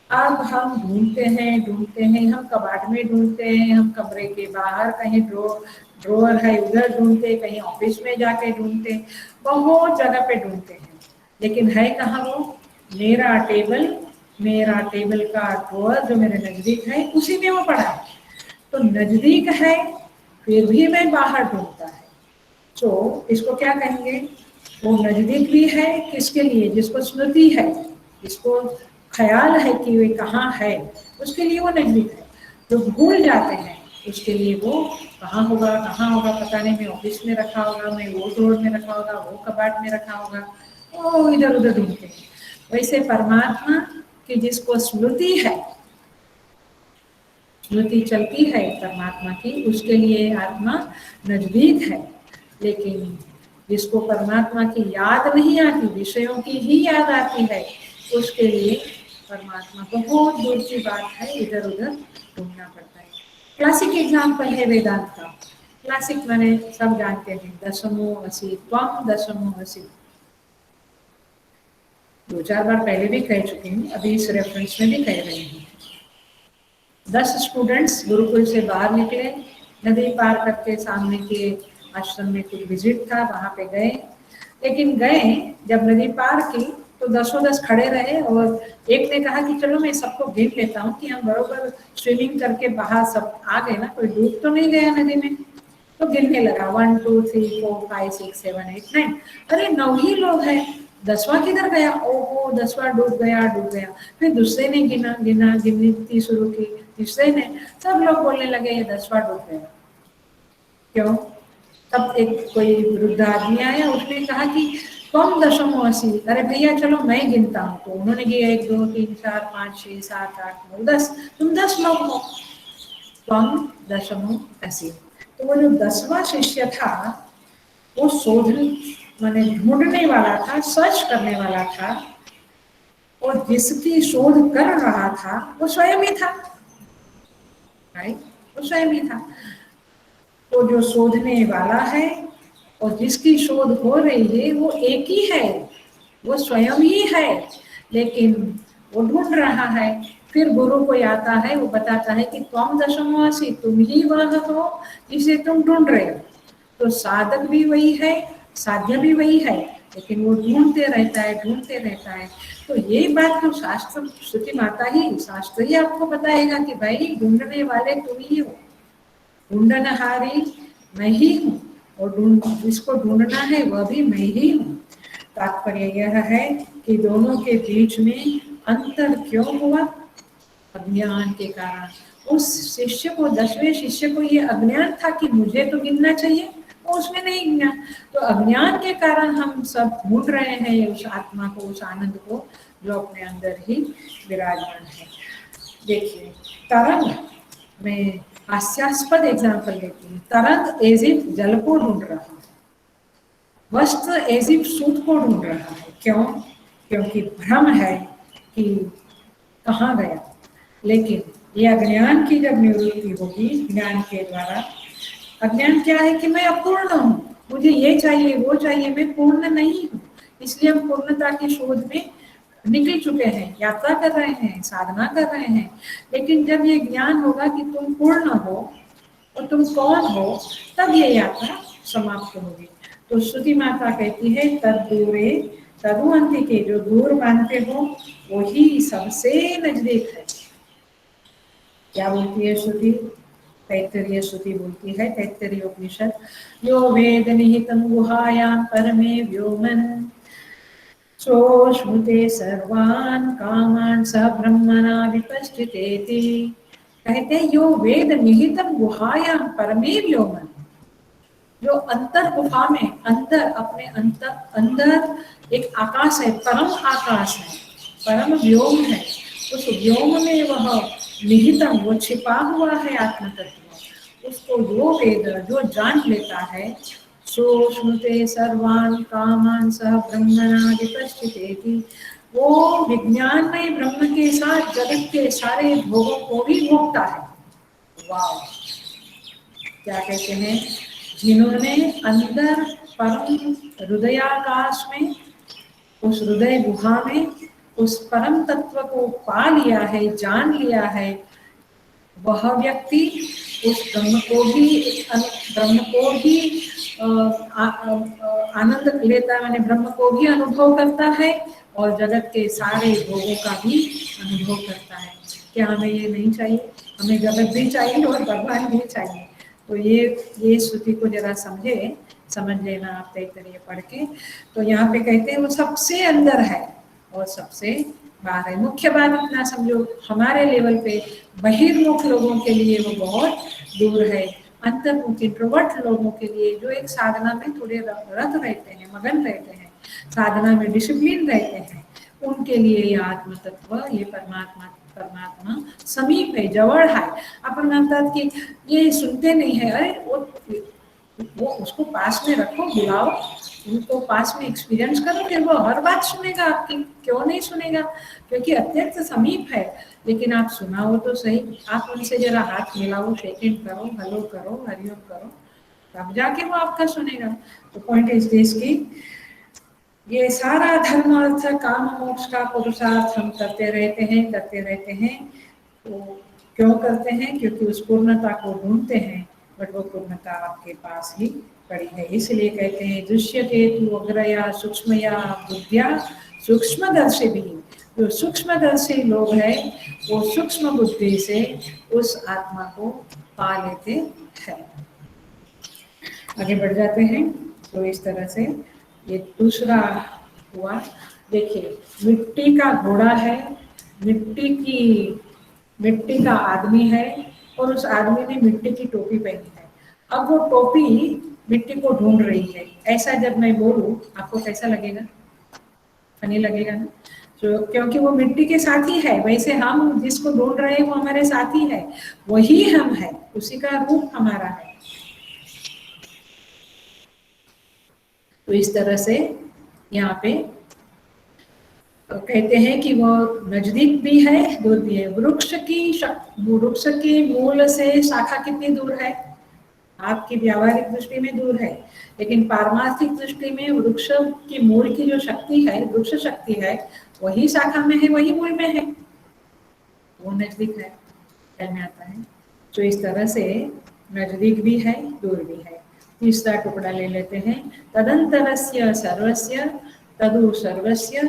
अब हम ढूंढते हैं, हम कबाड़ में ढूंढते हैं, हम कमरे के बाहर कहीं ड्रॉर है उधर ढूंढते, कहीं ऑफिस में जाके ढूंढते, बहुत जगह पे ढूंढते हैं, लेकिन है कहाँ वो? मेरा टेबल का ड्रॉर जो मेरे नजदीक है, उसी में वो पड़ा है। तो नजदीक है, फिर भी मैं बाहर ढूंढता है। तो इसको क्या कहेंगे, वो नजदीक भी है किसके लिए, जिसको स्मृति है, जिसको ख्याल है कि वे कहाँ है, उसके लिए वो नजदीक है। जो भूल जाते हैं उसके लिए वो कहाँ होगा पता नहीं, मैं ऑफिस में रखा होगा, मैं वो ड्रॉर में रखा होगा, वो कबाट में रखा होगा, वो इधर उधर ढूंढते हैं। वैसे परमात्मा की जिसको स्मृति है, स्मृति चलती है परमात्मा की, उसके लिए आत्मा नजदीक है। लेकिन जिसको परमात्मा की याद नहीं आती, विषयों की ही याद आती है, उसके लिए परमात्मा बहुत दूर की बात है, इधर उधर ढूंढना पड़ता है। क्लासिक एग्जाम्पल है वेदांत का। क्लासिक माने सब जानते हैं, दशमो असि त्वम दशमो असि। 2-4 बार पहले भी कह चुकी हूँ, अभी इस रेफरेंस में भी कह रही हूँ। 10 स्टूडेंट्स गुरुकुल से बाहर निकले, नदी पार करके सामने के आश्रम में कुछ विजिट था, वहां पे गए। लेकिन गए जब नदी पार की तो 10 खड़े रहे, और एक ने कहा कि चलो मैं सबको गिन लेता हूँ कि हम बरोबर स्विमिंग करके बाहर सब आ गए ना, कोई डूब तो नहीं गया नदी में। तो गिनने लगा 1 2 3 4 5 6 7 8 9। अरे 9 ही लोग हैं, 10वां किधर गया, ओहो 10वां डूब गया। फिर दूसरे ने गिना गिना गिनती शुरू की, तीसरे ने, सब लोग बोलने लगे ये 10वां डूब गया। क्यों? तब एक कोई वृद्ध आदमी आया, उसने कहा कि कौन दशमो असी, अरे भैया चलो मैं गिनता हूँ। तो उन्होंने गिना 1 2 3 4 5 6 7 8 9 10, तुम 10 लोग हो, कौन दशमो असी। तो वो जो 10वां शिष्य था वो शोधन माने ढूंढने वाला था, सर्च करने वाला था, और जिसकी शोध कर रहा था वो स्वयं ही था, राइट, वो स्वयं ही था। तो जो शोधने वाला है और जिसकी शोध हो रही है वो एक ही है, वो स्वयं ही है, लेकिन वो ढूंढ रहा है। फिर गुरु कोई आता है, वो बताता है कि त्वम दशमो असि, तुम ही वह हो जिसे तुम ढूंढ रहे हो। तो साधक भी वही है, साध्य भी वही है, लेकिन वो ढूंढते रहता है। तो ये बात तो शास्त्र, श्रुति माता ही, शास्त्र ही आपको बताएगा कि भाई ढूंढने वाले तुम ही हो, ढूंढनहारी मैं ही हूँ, और जिसको ढूंढना है वह भी मैं ही हूँ। तात्पर्य यह है कि दोनों के बीच में अंतर क्यों हुआ, अज्ञान के कारण। उस शिष्य को, 10वें शिष्य को ये अज्ञान था कि मुझे तो गिनना चाहिए, वो उसने नहीं गिना। तो अज्ञान के कारण हम सब ढूंढ रहे हैं उस आत्मा को, उस आनंद को जो अपने अंदर ही विराजमान है। देखिए तरंग, मैं हास्यास्पद एग्जाम्पल देती हूँ। तरंग एज इफ जल को ढूंढ रहा है, वस्त्र एज इफ सूत को ढूंढ रहा है। क्यों? क्योंकि भ्रम है कि कहाँ गया। लेकिन ये अज्ञान की जब निवृत्ति होगी ज्ञान के द्वारा, अज्ञान क्या है कि मैं अपूर्ण हूँ, मुझे ये चाहिए वो चाहिए, मैं पूर्ण नहीं हूँ। इसलिए हम पूर्णता की शोध में निकल चुके हैं, यात्रा कर रहे हैं, साधना कर रहे हैं। लेकिन जब ये ज्ञान होगा कि तुम पूर्ण हो और तुम कौन हो, तब ये यात्रा समाप्त होगी। तो श्रुति माता कहती है तद दूरे तदुअंति के, जो दूर मानते हो वही सबसे नजदीक है। क्या बोलती है श्रुति? तैत्तरीय श्रुति बोलती है, तैत्तरीय उपनिषद, यो वेद निहितं गुहायां परमे व्योमन् सोऽश्नुते सर्वान् कामान् स ब्रह्मणा विपश्चितेति। कहते हैं यो वेद निहितं गुहायां परमे व्योमन्, जो अंतर गुफा में, अंदर अपने अंदर एक आकाश है, परम आकाश है, परम व्योम है, उस व्योम में वह निहितम, वो छिपा हुआ है आत्म तत्व। उसको जो वेद, जो जान लेता है, सो श्नुते सर्वान् कामान् सह ब्रह्मणा विपश्चितेति, वो विज्ञान में ब्रह्म के साथ जगत के सारे भोगों को भी भोगता है। वाह, क्या कहते हैं, जिन्होंने अंदर परम हृदयाकाश में, उस हृदय गुहा में उस परम तत्व को पा लिया है, जान लिया है, वह व्यक्ति उस ब्रह्म को भी आनंद लेता है, मैंने ब्रह्म को भी अनुभव करता है और जगत के सारे भोगों का भी अनुभव करता है। क्या हमें ये नहीं चाहिए? हमें जगत भी चाहिए और भगवान भी चाहिए। तो ये श्रुति को जरा समझे समझ लेना आप तैतरीय पढ़ के। तो यहाँ पे कहते हैं वो सबसे अंदर है और सबसे बाहर है। मुख्य बात इतना समझो, हमारे लेवल पे बहिर्मुख लोगों के लिए वो बहुत दूर है। अंतर्मुख इंट्रोवर्ट लोगों के लिए जो एक साधना में थोड़े रत रहते हैं, मगन रहते हैं, साधना में डिसिप्लिन रहते हैं, उनके लिए ये आत्म तत्व, ये परमात्मा परमात्मा समीप है, जवळ है। अपन म्हणतात की ये सुनते नहीं है, अरे वो उसको पास में रखो, बुलाओ उनको पास में, एक्सपीरियंस करो, फिर वो हर बात सुनेगा आपकी, क्यों नहीं सुनेगा, क्योंकि अत्यंत समीप है। लेकिन आप सुनाओ तो सही, आप उनसे जरा हाथ मिलाओ, सेकंड करो, हेलो करो, हरिओम करो, तब जाके वो आपका सुनेगा। तो पॉइंट इज दिस की ये सारा धर्म अर्थ काम मोक्ष का पुरुषार्थ हम करते रहते हैं। तो क्यों करते हैं? क्योंकि उस पूर्णता को ढूंढते हैं, बट वो पूर्णता आपके पास ही पड़ी है। इसलिए कहते हैं दृश्यते तु अग्रया सूक्ष्मया बुद्धिया सूक्ष्मदर्शी भी। जो सूक्ष्मदर्शी लोग हैं वो सूक्ष्म बुद्धि से उस आत्मा को पा लेते हैं। आगे बढ़ जाते हैं। तो इस तरह से ये दूसरा हुआ। देखिए, मिट्टी का घोड़ा है, मिट्टी का आदमी है, और उस आदमी ने मिट्टी की टोपी पहनी है। अब वो टोपी मिट्टी को ढूंढ रही है। ऐसा जब मैं बोलूं आपको कैसा लगेगा? फनी लगेगा ना? तो क्योंकि वो मिट्टी के साथ ही है, वैसे हम जिसको ढूंढ रहे हैं वो हमारे साथ ही है, वही हम है, उसी का रूप हमारा है। तो इस तरह से यहाँ पे कहते हैं कि वो नजदीक भी है, दूर भी है। वृक्ष के मूल से शाखा कितनी दूर है? आपकी व्यावहारिक दृष्टि में दूर है, लेकिन पारमार्थिक दृष्टि में वृक्ष की मूल की जो शक्ति है, वृक्ष शक्ति है, वही शाखा में है, वही मूल में है, वो नजदीक है, ख्याल में आता है। तो इस तरह से नजदीक भी है, दूर भी है। तीसरा टुकड़ा ले लेते हैं। तदंतरस्य सर्वस्य तदु सर्वस्य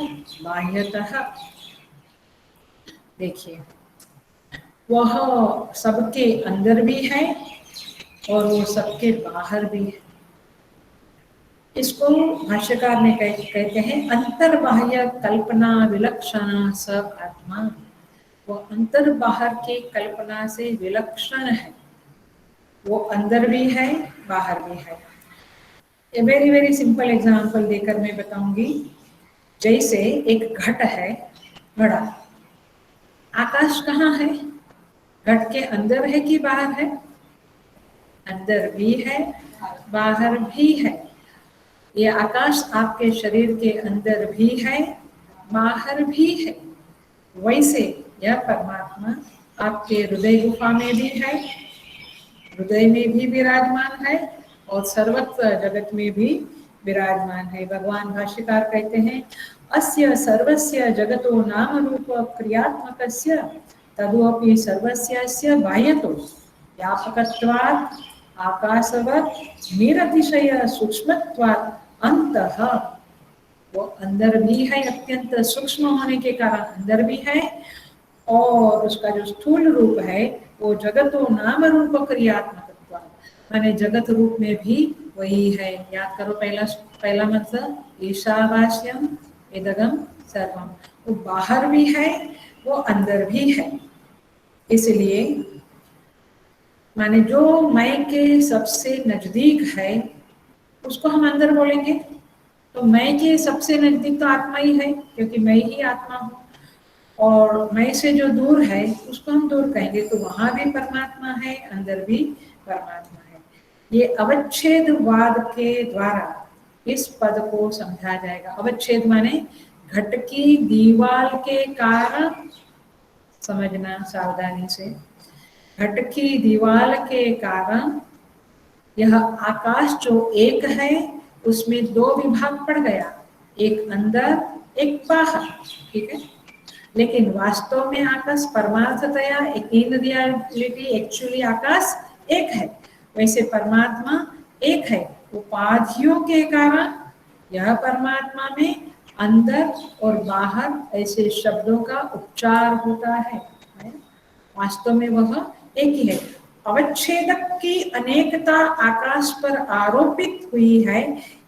बाह्यतः। देखिए, वह सबके अंदर भी है और वो सबके बाहर भी है। इसको भाष्यकार ने कहते हैं अंतर्बाह्य कल्पना विलक्षण स आत्मा। वो अंतर बाहर की कल्पना से विलक्षण है, वो अंदर भी है, बाहर भी है। A very very simple example देकर मैं बताऊंगी। जैसे एक घट है, घड़ा, आकाश कहाँ है? घट के अंदर है कि बाहर है? अंदर भी है, बाहर भी है। ये आकाश आपके शरीर के अंदर भी है, बाहर भी है। वैसे यह परमात्मा आपके हृदय गुफा में भी है, हृदय में भी विराजमान है और सर्वत्र जगत में भी विराजमान है। भगवान भाष्यकार कहते हैं अस्य सर्वस्य जगतो नाम रूप क्रियात्मकस्य तदुपि सर्वस्यस्य बाह्यतो व्यापकत्वात् आकाशवत् निरतिशय सूक्ष्मत्वात् अंतः। वो अंदर भी है, अत्यंत सूक्ष्म होने के कारण अंदर भी है, और उसका जो स्थूल रूप है वो जगतो नाम रूप क्रियात्मक, माने जगत रूप में भी वही है। याद करो पहला मंत्र, ईशावास्यम इदगम सर्वम। वो बाहर भी है, वो अंदर भी है। इसलिए माने जो मैं के सबसे नजदीक है उसको हम अंदर बोलेंगे, तो मैं के सबसे नजदीक तो आत्मा ही है, क्योंकि मैं ही आत्मा हूँ। और मैं से जो दूर है उसको हम दूर कहेंगे, तो वहां भी परमात्मा है, अंदर भी परमात्मा है। ये अवच्छेदवाद के द्वारा इस पद को समझा जाएगा। अवच्छेद माने घट की दीवार के कारण, समझना सावधानी से, घट की दीवार के कारण यह आकाश जो एक है उसमें दो विभाग पड़ गया, एक अंदर एक बाहर, ठीक है। लेकिन वास्तव में आकाश परमार्थतया इन रियलिटी एक्चुअली आकाश एक है। वैसे परमात्मा एक है, उपाधियों के कारण यह परमात्मा में अंदर और बाहर ऐसे शब्दों का उपचार होता है। वास्तव में वह एक ही है। अवच्छेदक की अनेकता आकाश पर आरोपित हुई है,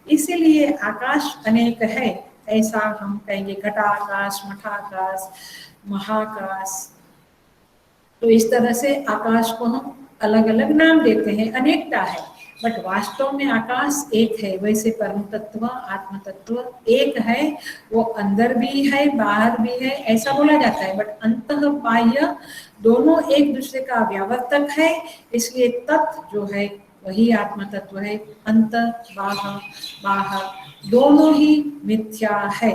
इसीलिए आकाश अनेक है, ऐसा हम कहेंगे। घटाकाश, मठाकाश, महाकाश। तो इस तरह से आकाश को हम अलग अलग नाम देते हैं, अनेकता है, बट वास्तव में आकाश एक है। वैसे परम तत्व, आत्म तत्व एक है, वो अंदर भी है बाहर भी है ऐसा बोला जाता है, बट अंतः बाह्य दोनों एक दूसरे का व्यावर्तक है, इसलिए तत्व जो है वही आत्म तत्व है। अंत बाह्य बाहर दोनों ही मिथ्या है।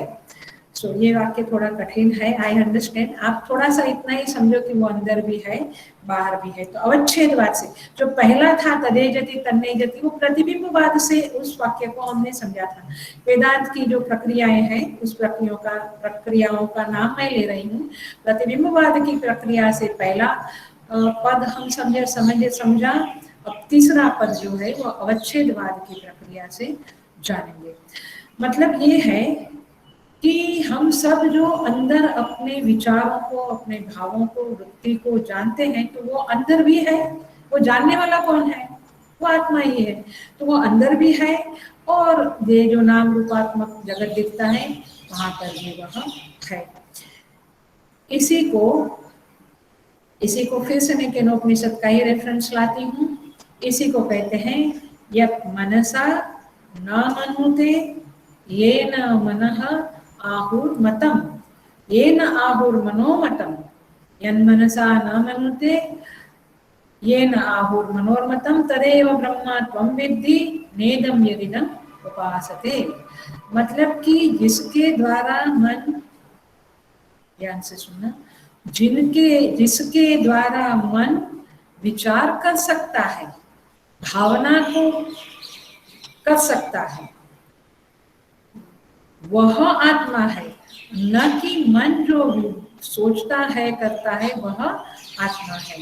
सो ये वाक्य थोड़ा कठिन है, आई अंडरस्टैंड। आप थोड़ा सा इतना ही समझो कि वो अंदर भी है बाहर भी है। तो अवच्छेदवाद से जो पहला था तदेजति तन्नेजति, वो प्रतिबिंबवाद से उस वाक्य को हमने समझा था। वेदांत की जो प्रक्रियाएं हैं उस प्रक्रियाओं का नाम मैं ले रही हूँ। प्रतिबिंबवाद की प्रक्रिया से पहला पद हम समझा। अब तीसरा पद जो है वो अवच्छेदवाद की प्रक्रिया से जानेंगे। मतलब ये है कि हम सब जो अंदर अपने विचारों को, अपने भावों को, वृत्ति को जानते हैं, तो वो अंदर भी है। वो जानने वाला कौन है? वो आत्मा ही है। तो वो अंदर भी है, और ये जो नाम रूपात्मक जगत दिखता है वहां पर भी वह है। इसी को फिर से मैं केनोपनिषद का ही रेफरेंस लाती हूँ। इसी को कहते हैं यत् मनसा न मनुते येन मनः आहुर्मतम्, येन आहुर्मनोमतम्, यन्मनसा न मनुते येन आहुर्मनोर्मतम् तदेव ब्रह्मा त्वं विद्धि नेदं यदिदम् उपासते। मतलब कि जिसके द्वारा मन, ध्यान से सुनना, जिसके द्वारा मन विचार कर सकता है, भावना को कर सकता है, वह आत्मा है। न कि मन जो सोचता है करता है वह आत्मा है।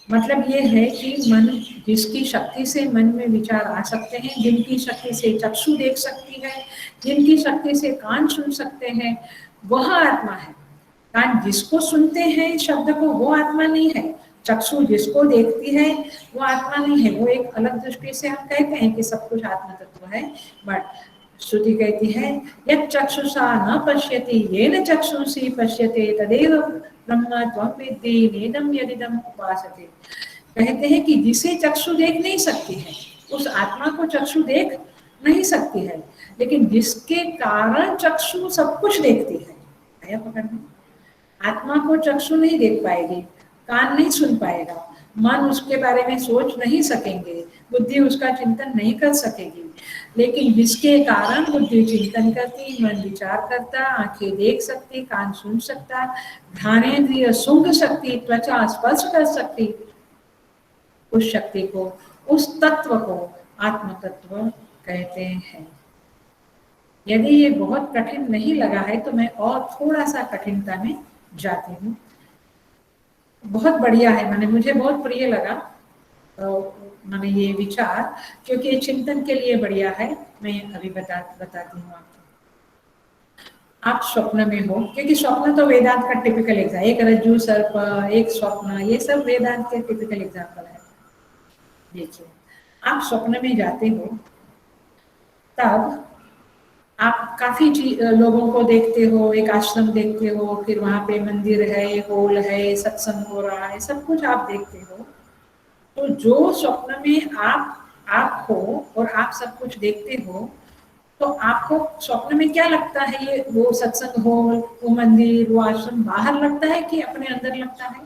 मतलब ये है कि मन, जिसकी शक्ति से मन में विचार आ सकते हैं, जिनकी शक्ति से चक्षु देख सकती है, जिनकी शक्ति से कान सुन सकते हैं, वह आत्मा है। कान जिसको सुनते हैं शब्द को वो आत्मा नहीं है। चक्षु जिसको देखती है वो आत्मा नहीं है। वो एक अलग दृष्टि से हम कहते हैं कि सब कुछ आत्म तत्व है, बट श्रुति कहती है यत् चक्षुषा न पश्यति येन चक्षुषी पश्यते तदेव ब्रह्म त्वं विद्धि नेदं यदिदम् उपासते। कहते हैं कि जिसे चक्षु देख नहीं सकती है उस आत्मा को चक्षु देख नहीं सकती है, लेकिन जिसके कारण चक्षु सब कुछ देखती है। आया पकड़ में? आत्मा को चक्षु नहीं देख पाएगी, कान नहीं सुन पाएगा, मन उसके बारे में सोच नहीं सकेंगे, बुद्धि उसका चिंतन नहीं कर सकेगी, लेकिन जिसके कारण बुद्धि चिंतन करती, मन विचार करता, आंखें देख सकती, कान सुन सकता, घ्राणेन्द्रिय सूंघ सकती, त्वचा स्पर्श कर सकती, उस शक्ति को, उस तत्व को आत्म तत्व कहते हैं। यदि ये बहुत कठिन नहीं लगा है तो मैं और थोड़ा सा कठिनता में जाती हूँ। बहुत बढ़िया है, मैंने मुझे बहुत प्रिय लगा मैंने ये विचार, क्योंकि ये चिंतन के लिए बढ़िया है। मैं अभी बताती हूँ आपको। आप स्वप्न में हो, क्योंकि स्वप्न तो वेदांत का टिपिकल एग्जाम्पल, एक रज्जु सर्प, एक स्वप्न, ये सब वेदांत के टिपिकल एग्जाम्पल है। देखिए, आप स्वप्न में जाते हो, तब आप काफी लोगों को देखते हो, एक आश्रम देखते हो, फिर वहां पे मंदिर है, हॉल है, सत्संग हो रहा है, सब कुछ आप देखते हो। तो जो स्वप्न में आप हो और आप सब कुछ देखते हो, तो आपको स्वप्न में क्या लगता है? ये वो सत्संग हॉल, वो मंदिर, वो आश्रम बाहर लगता है कि अपने अंदर लगता है?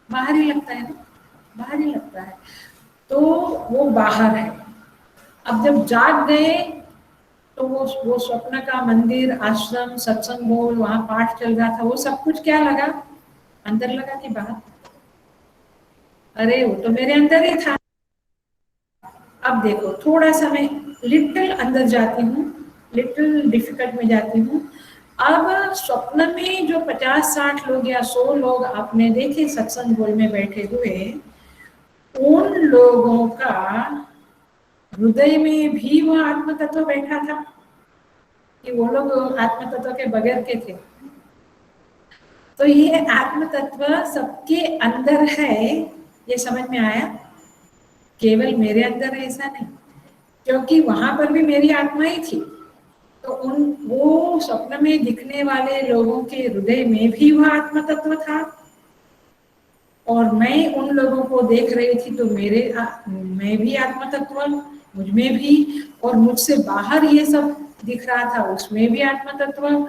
बाहर ही लगता है ना, बाहर ही लगता है। तो वो बाहर है। अब जब जाग गए तो वो स्वप्न का मंदिर, आश्रम, सत्संग हॉल, वहां पाठ चल रहा था, वो सब कुछ क्या लगा? अंदर लगा कि बाहर? अरे वो तो मेरे अंदर ही था। अब देखो, थोड़ा सा मैं लिटिल अंदर जाती हूँ, लिटिल डिफिकल्ट में जाती हूँ। अब स्वप्न में जो 50-60 लोग या 100 लोग आपने देखे सत्संग हॉल में बैठे हुए, उन लोगों का हृदय में भी वो आत्म तत्व बैठा था कि वो लोग आत्म तत्व के बगैर के थे? तो ये आत्म तत्व सबके अंदर है, ये समझ में आया? केवल मेरे अंदर है ऐसा नहीं, क्योंकि वहां पर भी मेरी आत्मा ही थी। तो वो स्वप्न में दिखने वाले लोगों के हृदय में भी वह आत्म तत्व था, और मैं उन लोगों को देख रही थी तो मैं भी आत्म तत्व मुझ में भी, और मुझसे बाहर ये सब दिख रहा था उसमें भी आत्म तत्व।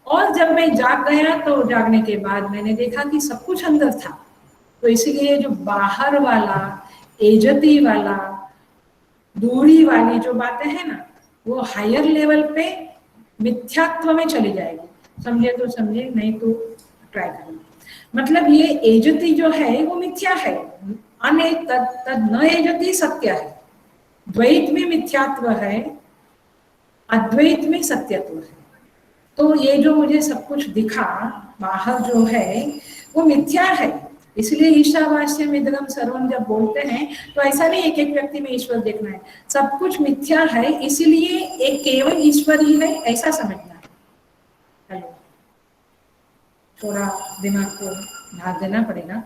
और जब मैं जाग गया तो जागने के बाद मैंने देखा कि सब कुछ अंदर था। तो इसीलिए जो बाहर वाला, एजती वाला, दूरी वाली जो बातें हैं ना, वो हायर लेवल पे मिथ्यात्व में चली जाएगी। समझे तो समझे, नहीं तो ट्राई करो। मतलब ये एजती जो है वो मिथ्या है, अने तद तद न एजती सत्य है। द्वैत में मिथ्यात्व है, अद्वैत में सत्यत्व है। तो ये जो मुझे सब कुछ दिखा बाहर जो है वो मिथ्या है। इसलिए ईशावास्य में इदगम सर्वम जब बोलते हैं तो ऐसा नहीं एक एक व्यक्ति में ईश्वर देखना है, सब कुछ मिथ्या है, इसलिए एक केवल ईश्वर ही है ऐसा समझना है। हेलो, थोड़ा दिमाग को ढाल देना पड़ेगा।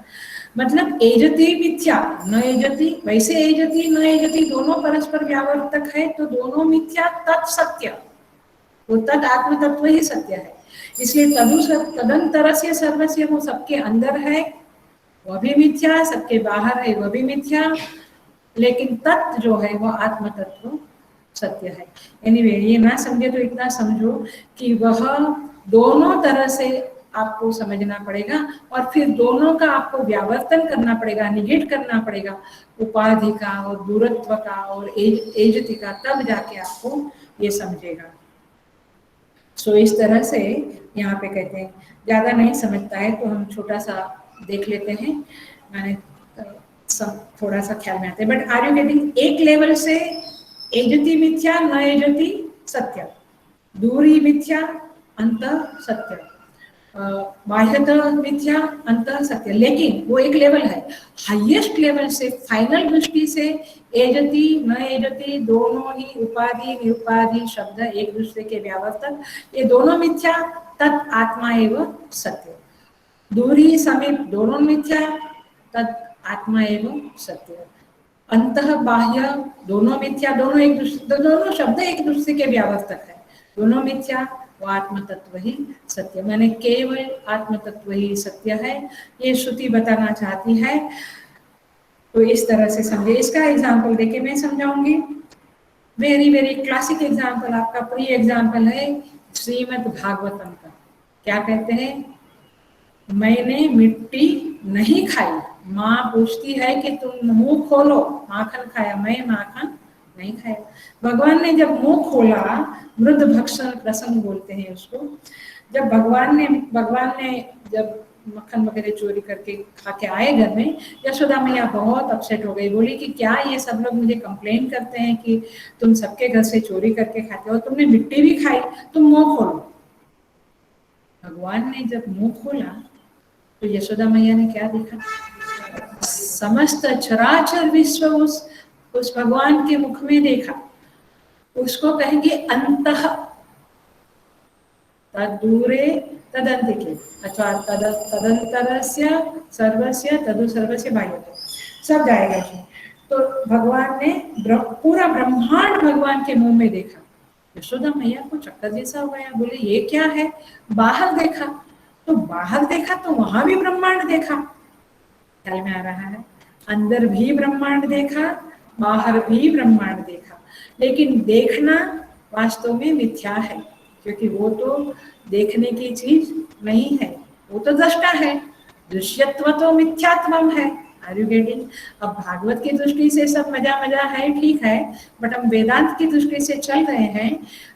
मतलब एजति मिथ्या न एजति, वैसे एजति न एजति दोनों परस्पर व्यावर्तक है, तो दोनों मिथ्या तत्सत्य, वो तद आत्म तत्व ही सत्य है। इसलिए तदंतर से सर्वस्य, वो सबके अंदर है वह भी मिथ्या, सबके बाहर है वह भी मिथ्या, लेकिन तत्व जो है वह आत्म तत्व सत्य है। एनीवे, ये ना समझे तो इतना समझो कि वह दोनों तरह से आपको समझना पड़ेगा, और फिर दोनों का आपको व्यावर्तन करना पड़ेगा, निगेट करना पड़ेगा, उपाधि का और दूरत्व का और एजति का, तब जाके आपको ये समझेगा। सो इस तरह से यहाँ पे कहते हैं, ज्यादा नहीं समझता है तो हम छोटा सा देख लेते हैं, मैंने सब थोड़ा सा ख्याल में आते हैं। But are you getting? एक लेवल से एजति मिथ्या न एजति सत्य, दूरी मिथ्या अंत सत्य, बाह्यतः मिथ्या अंत सत्य, लेकिन वो एक लेवल है। हाईएस्ट लेवल से, फाइनल दृष्टि से एजति न एजति दोनों ही उपाधि निरुपाधि शब्द एक दूसरे के व्यावर्तक, ये दोनों मिथ्या, तत् आत्मा एवं सत्य। दूरी समीप दोनों मिथ्या, तत् आत्मा एवं सत्य। अंतः बाह्य दोनों मिथ्या, दोनों एक दूसरे, दोनों शब्द एक दूसरे के व्यावर्तक है, दोनों मिथ्या, वो आत्म तत्व ही सत्य। मैंने केवल आत्म तत्व ही सत्य है, ये श्रुति बताना चाहती है। तो इस तरह से समझे। इसका एग्जाम्पल देके मैं समझाऊंगी। वेरी वेरी क्लासिक एग्जाम्पल, आपका प्री एग्जाम्पल है श्रीमद् भागवतम का। क्या कहते हैं? मैंने मिट्टी नहीं खाई, माँ पूछती है कि तुम मुंह खोलो, माखन खाया, मैं माखन नहीं खाया। भगवान ने जब मुंह खोला, मृद भक्षण प्रसंग बोलते हैं उसको, जब भगवान ने जब मक्खन वगैरह चोरी करके खा के आए घर में, यशोदा मैया बहुत अपसेट हो गई, बोली कि क्या ये सब लोग मुझे कंप्लेन करते हैं कि तुम सबके घर से चोरी करके खाते हो, तुमने मिट्टी भी खाई, तुम मुंह खोलो। भगवान ने जब मुंह खोला तो यशोदा मैया ने क्या देखा? समस्त चराचर विश्व उस भगवान के मुख में देखा। उसको कहेंगे अंतः, तदूरे तदंतिके, अथवा तदंतरस्य सर्वस्य तदु सर्वस्य बाह्यतो, सब जाएगा। तो भगवान ने पूरा ब्रह्मांड भगवान के मुंह में देखा। यशोदा मैया को चक्कर जैसा हो गया, बोले ये क्या है? बाहर देखा, तो बाहर देखा तो वहां भी ब्रह्मांड देखा। ख्याल में आ रहा है? अंदर भी ब्रह्मांड देखा, बाहर भी ब्रह्मांड देखा, लेकिन देखना वास्तव में मिथ्या है, क्योंकि वो तो देखने की चीज नहीं है, वो तो दृष्टा है। दृश्यत्व तो मिथ्यात्वम है। Are you getting? अब भागवत की दृष्टि से सब मजा मजा है, ठीक है, बट हम वेदांत की दृष्टि से चल रहे हैं,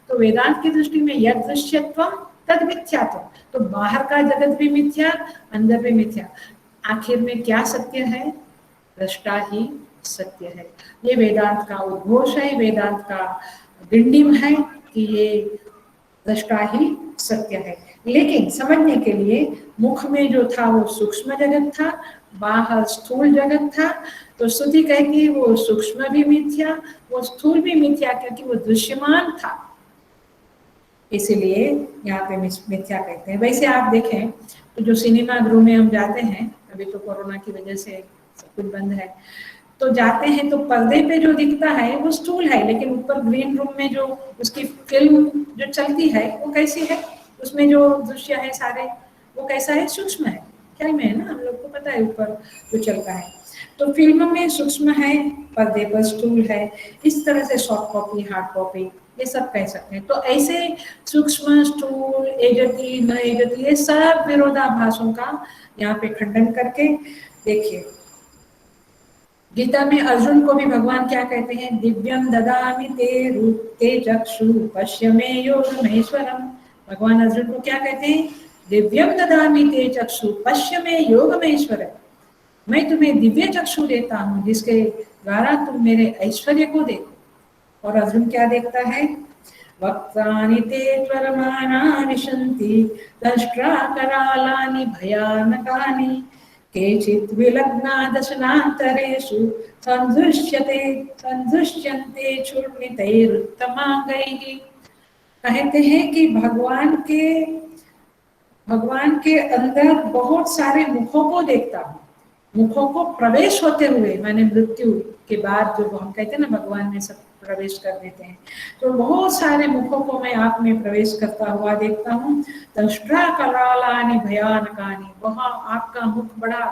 तो वेदांत की दृष्टि में यद दृश्यत्व तद मिथ्यात्व, तो बाहर का जगत भी मिथ्या, अंदर भी मिथ्या। आखिर में क्या सत्य है? दृष्टा ही सत्य है। ये वेदांत का उद्घोष है, वेदांत का डिंडिम है कि ये दृष्टा ही सत्य है। लेकिन समझने के लिए मुख में जो था वो सूक्ष्म जगत था, बाहर स्थूल जगत था, तो श्रुति कहती है वो सूक्ष्म भी मिथ्या, वो स्थूल भी मिथ्या, क्योंकि वो दृश्यमान था, इसीलिए यहाँ पे मिथ्या कहते हैं। वैसे आप देखें तो जो सिनेमा गृह में हम जाते हैं, अभी तो कोरोना की वजह से सब कुछ बंद है। तो जाते हैं तो पर्दे पे जो दिखता है वो स्टूल है, लेकिन ऊपर ग्रीन रूम में जो उसकी फिल्म जो चलती है वो कैसी है, उसमें जो दृश्य है सारे वो कैसा है, सूक्ष्म है। ख्याल में है ना, हम लोग को पता है ऊपर जो चलता है। तो फिल्म में सूक्ष्म है, पर्दे पर स्टूल है। इस तरह से सॉफ्ट कॉपी, हार्ड कॉपी, ये सब कह सकते हैं। तो ऐसे सूक्ष्म, स्थूल, एजति, न एजति, ये सब विरोधाभासों का यहाँ पे खंडन करके देखिए। गीता में अर्जुन को भी भगवान क्या कहते हैं, दिव्यम ददामि ते रूप ते चक्षु पश्य मे योगमेश्वरम। भगवान अर्जुन को क्या कहते हैं, दिव्यम ददामि ते चक्षु पश्य मे योगमेश्वरम। मैं तुम्हें दिव्य चक्षु देता हूँ जिसके द्वारा तुम मेरे ऐश्वर्य को देखो। और अर्जुन क्या देखता है, वक्त्राणि ते त्वरमाणा विशन्ति दंष्ट्रा करालानि भयानकानि केचित् विलग्ना दशनान्तरेषु संदृश्यन्ते चूर्णितैरुत्तमाङ्गैः। कहते हैं कि भगवान के अंदर बहुत सारे मुखों को देखता हूँ। मुखों को प्रवेश होते हुए, माने मृत्यु के बाद जो हम कहते हैं ना भगवान में सब प्रवेश कर देते हैं, तो बहुत सारे मुखों को मैं आप में प्रवेश करता हुआ देखता हूँ। दंष्ट्रा करालानि भयानकानि, वहाँ आपका मुख बड़ा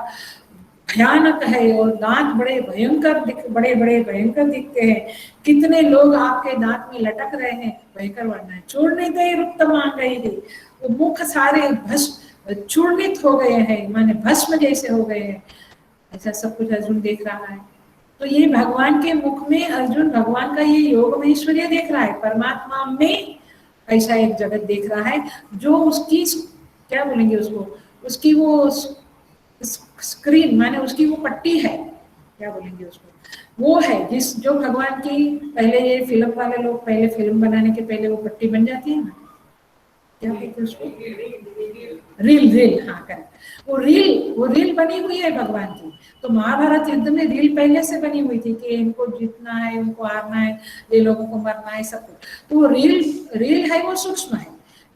भयानक है और दांत बड़े बड़े भयंकर दिखते हैं। कितने लोग आपके दांत में लटक रहे हैं, भयंकर वर्णन है। चूर्णित उत्तमा गई है, वो मुख सारे भस्म चूर्णित हो गए हैं, माने भस्म जैसे हो गए हैं। ऐसा सब कुछ अर्जुन देख रहा है। तो ये भगवान के मुख में अर्जुन भगवान का ये योग में ऐश्वर्य देख रहा है, परमात्मा में ऐसा एक जगत देख रहा है जो उसकी क्या बोलेंगे उसको, उसकी वो स्क्रीन, माने उसकी वो पट्टी है, क्या बोलेंगे उसको, वो है जिस जो भगवान की, पहले ये फिल्म वाले लोग पहले फिल्म बनाने के पहले वो पट्टी बन जाती है ना, क्या कहते हैं उसको, रील, हाँ करेक्ट। वो रील बनी हुई है भगवान की। तो महाभारत युद्ध में रील पहले से बनी हुई थी कि इनको जीतना है, उनको हारना है, ये लोगों को मरना है, सब कुछ। तो वो रील है, वो सूक्ष्म है,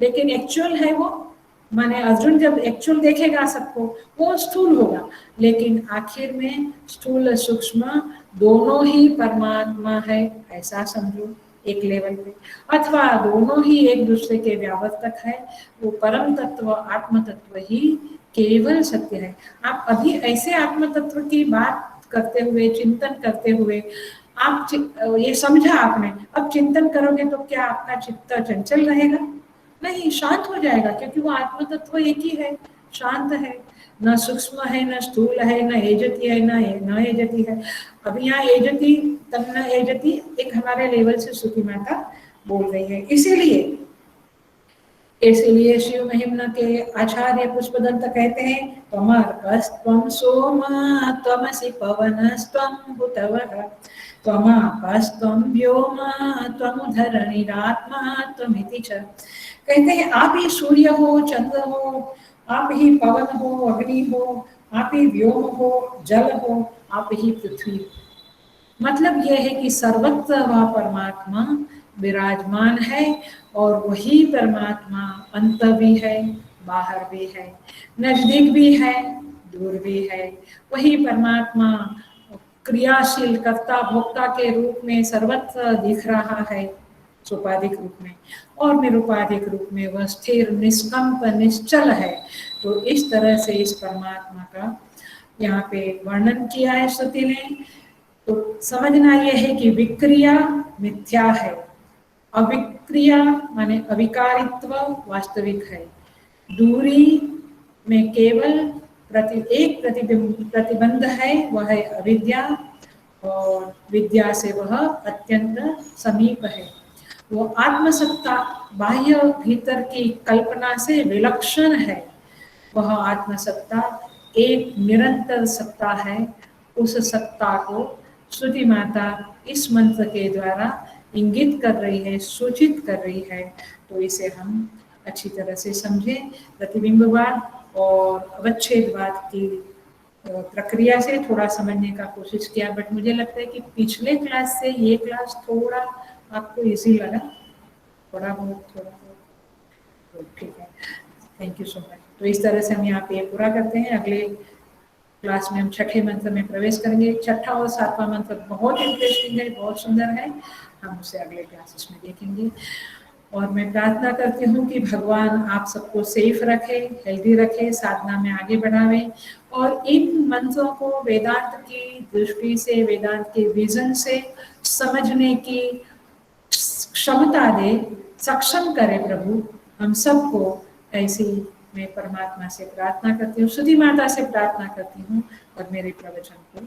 लेकिन एक्चुअल है वो, माने अर्जुन जब एक्चुअल देखेगा सबको वो स्थूल होगा, लेकिन आखिर में स्थूल सूक्ष्म दोनों ही परमात्मा है, ऐसा समझो एक लेवल पे। अथवा दोनों ही एक दूसरे के व्यावर्तक है, वो परम तत्व आत्म तत्व ही केवल सत्य है। आप अभी ऐसे आत्म तत्व की बात करते हुए, चिंतन करते हुए आप ये समझा आपने, अब चिंतन करोगे तो क्या आपका चित्त चंचल रहेगा? नहीं, शांत हो जाएगा, क्योंकि वो आत्म तत्व एक ही है, शांत है, न सूक्ष्म है, न स्थूल है, न एजति है, न एजति है। अब यहाँ एजति तन्न एजति एक हमारे लेवल से श्रुति माता बोल रही है। इसीलिए शिव महिमा के आचार्य पुष्पदंत कहते हैं, त्वमर्कस्त्वं सोम त्वमसि पवनस्त्वं भूतवः त्वमापस्त्वं व्योम त्वमुधरणिरात्मा त्वमिति च। कहते हैं आप ही सूर्य हो, चंद्र हो, आप ही पवन हो, अग्नि हो, आप ही व्योम हो, जल हो, आप ही पृथ्वी। मतलब यह है कि सर्वत्र वह परमात्मा विराजमान है, और वही परमात्मा अंत भी है, बाहर भी है, नजदीक भी है, दूर भी है। वही परमात्मा क्रियाशील कर्ता भोक्ता के रूप में सर्वत्र दिख रहा है, सोपाधिक रूप में, और निरुपाधिक रूप में वह स्थिर, निष्कंप, निश्चल है। तो इस तरह से इस परमात्मा का यहाँ पे वर्णन किया है श्रुति ने। तो समझना यह है कि विक्रिया मिथ्या है, अविक्रिया माने अविकारित्व वास्तविक है। दूरी में केवल एक प्रतिबंध है, वह है अविद्या, और विद्या से वह अत्यंत समीप है। वो आत्मसत्ता बाह्य भीतर की कल्पना से विलक्षण है। वह आत्मसत्ता एक निरंतर सत्ता है। उस सत्ता को श्रुति माता इस मंत्र के द्वारा इंगित कर रही है, सूचित कर रही है। तो इसे हम अच्छी तरह से समझें। प्रतिबिंबवाद और अवच्छेदवाद की प्रक्रिया से थोड़ा समझने का कोशिश किया, बट मुझे लगता है कि पिछले क्लास से ये क्लास थोड़ा आपको इजी लगा, थोड़ा बहुत। तो ठीक है, थैंक यू सो मच। तो इस तरह से हम यहाँ पे पूरा करते हैं। अगले क्लास में हम छठे मंत्र में प्रवेश करेंगे। छठा और सातवां मंत्र बहुत इंटरेस्टिंग है, बहुत सुंदर है, हम उसे अगले क्लासेस में देखेंगे। और मैं प्रार्थना करती हूँ कि भगवान आप सबको सेफ रखे, हेल्दी रखे, साधना में आगे बढ़ावे और इन मंत्रों को वेदांत की दृष्टि से, वेदांत के विजन से समझने की क्षमता दे, सक्षम करे प्रभु हम सबको। ऐसी मैं परमात्मा से प्रार्थना करती हूँ, सुधी माता से प्रार्थना करती हूँ और मेरे प्रवचन को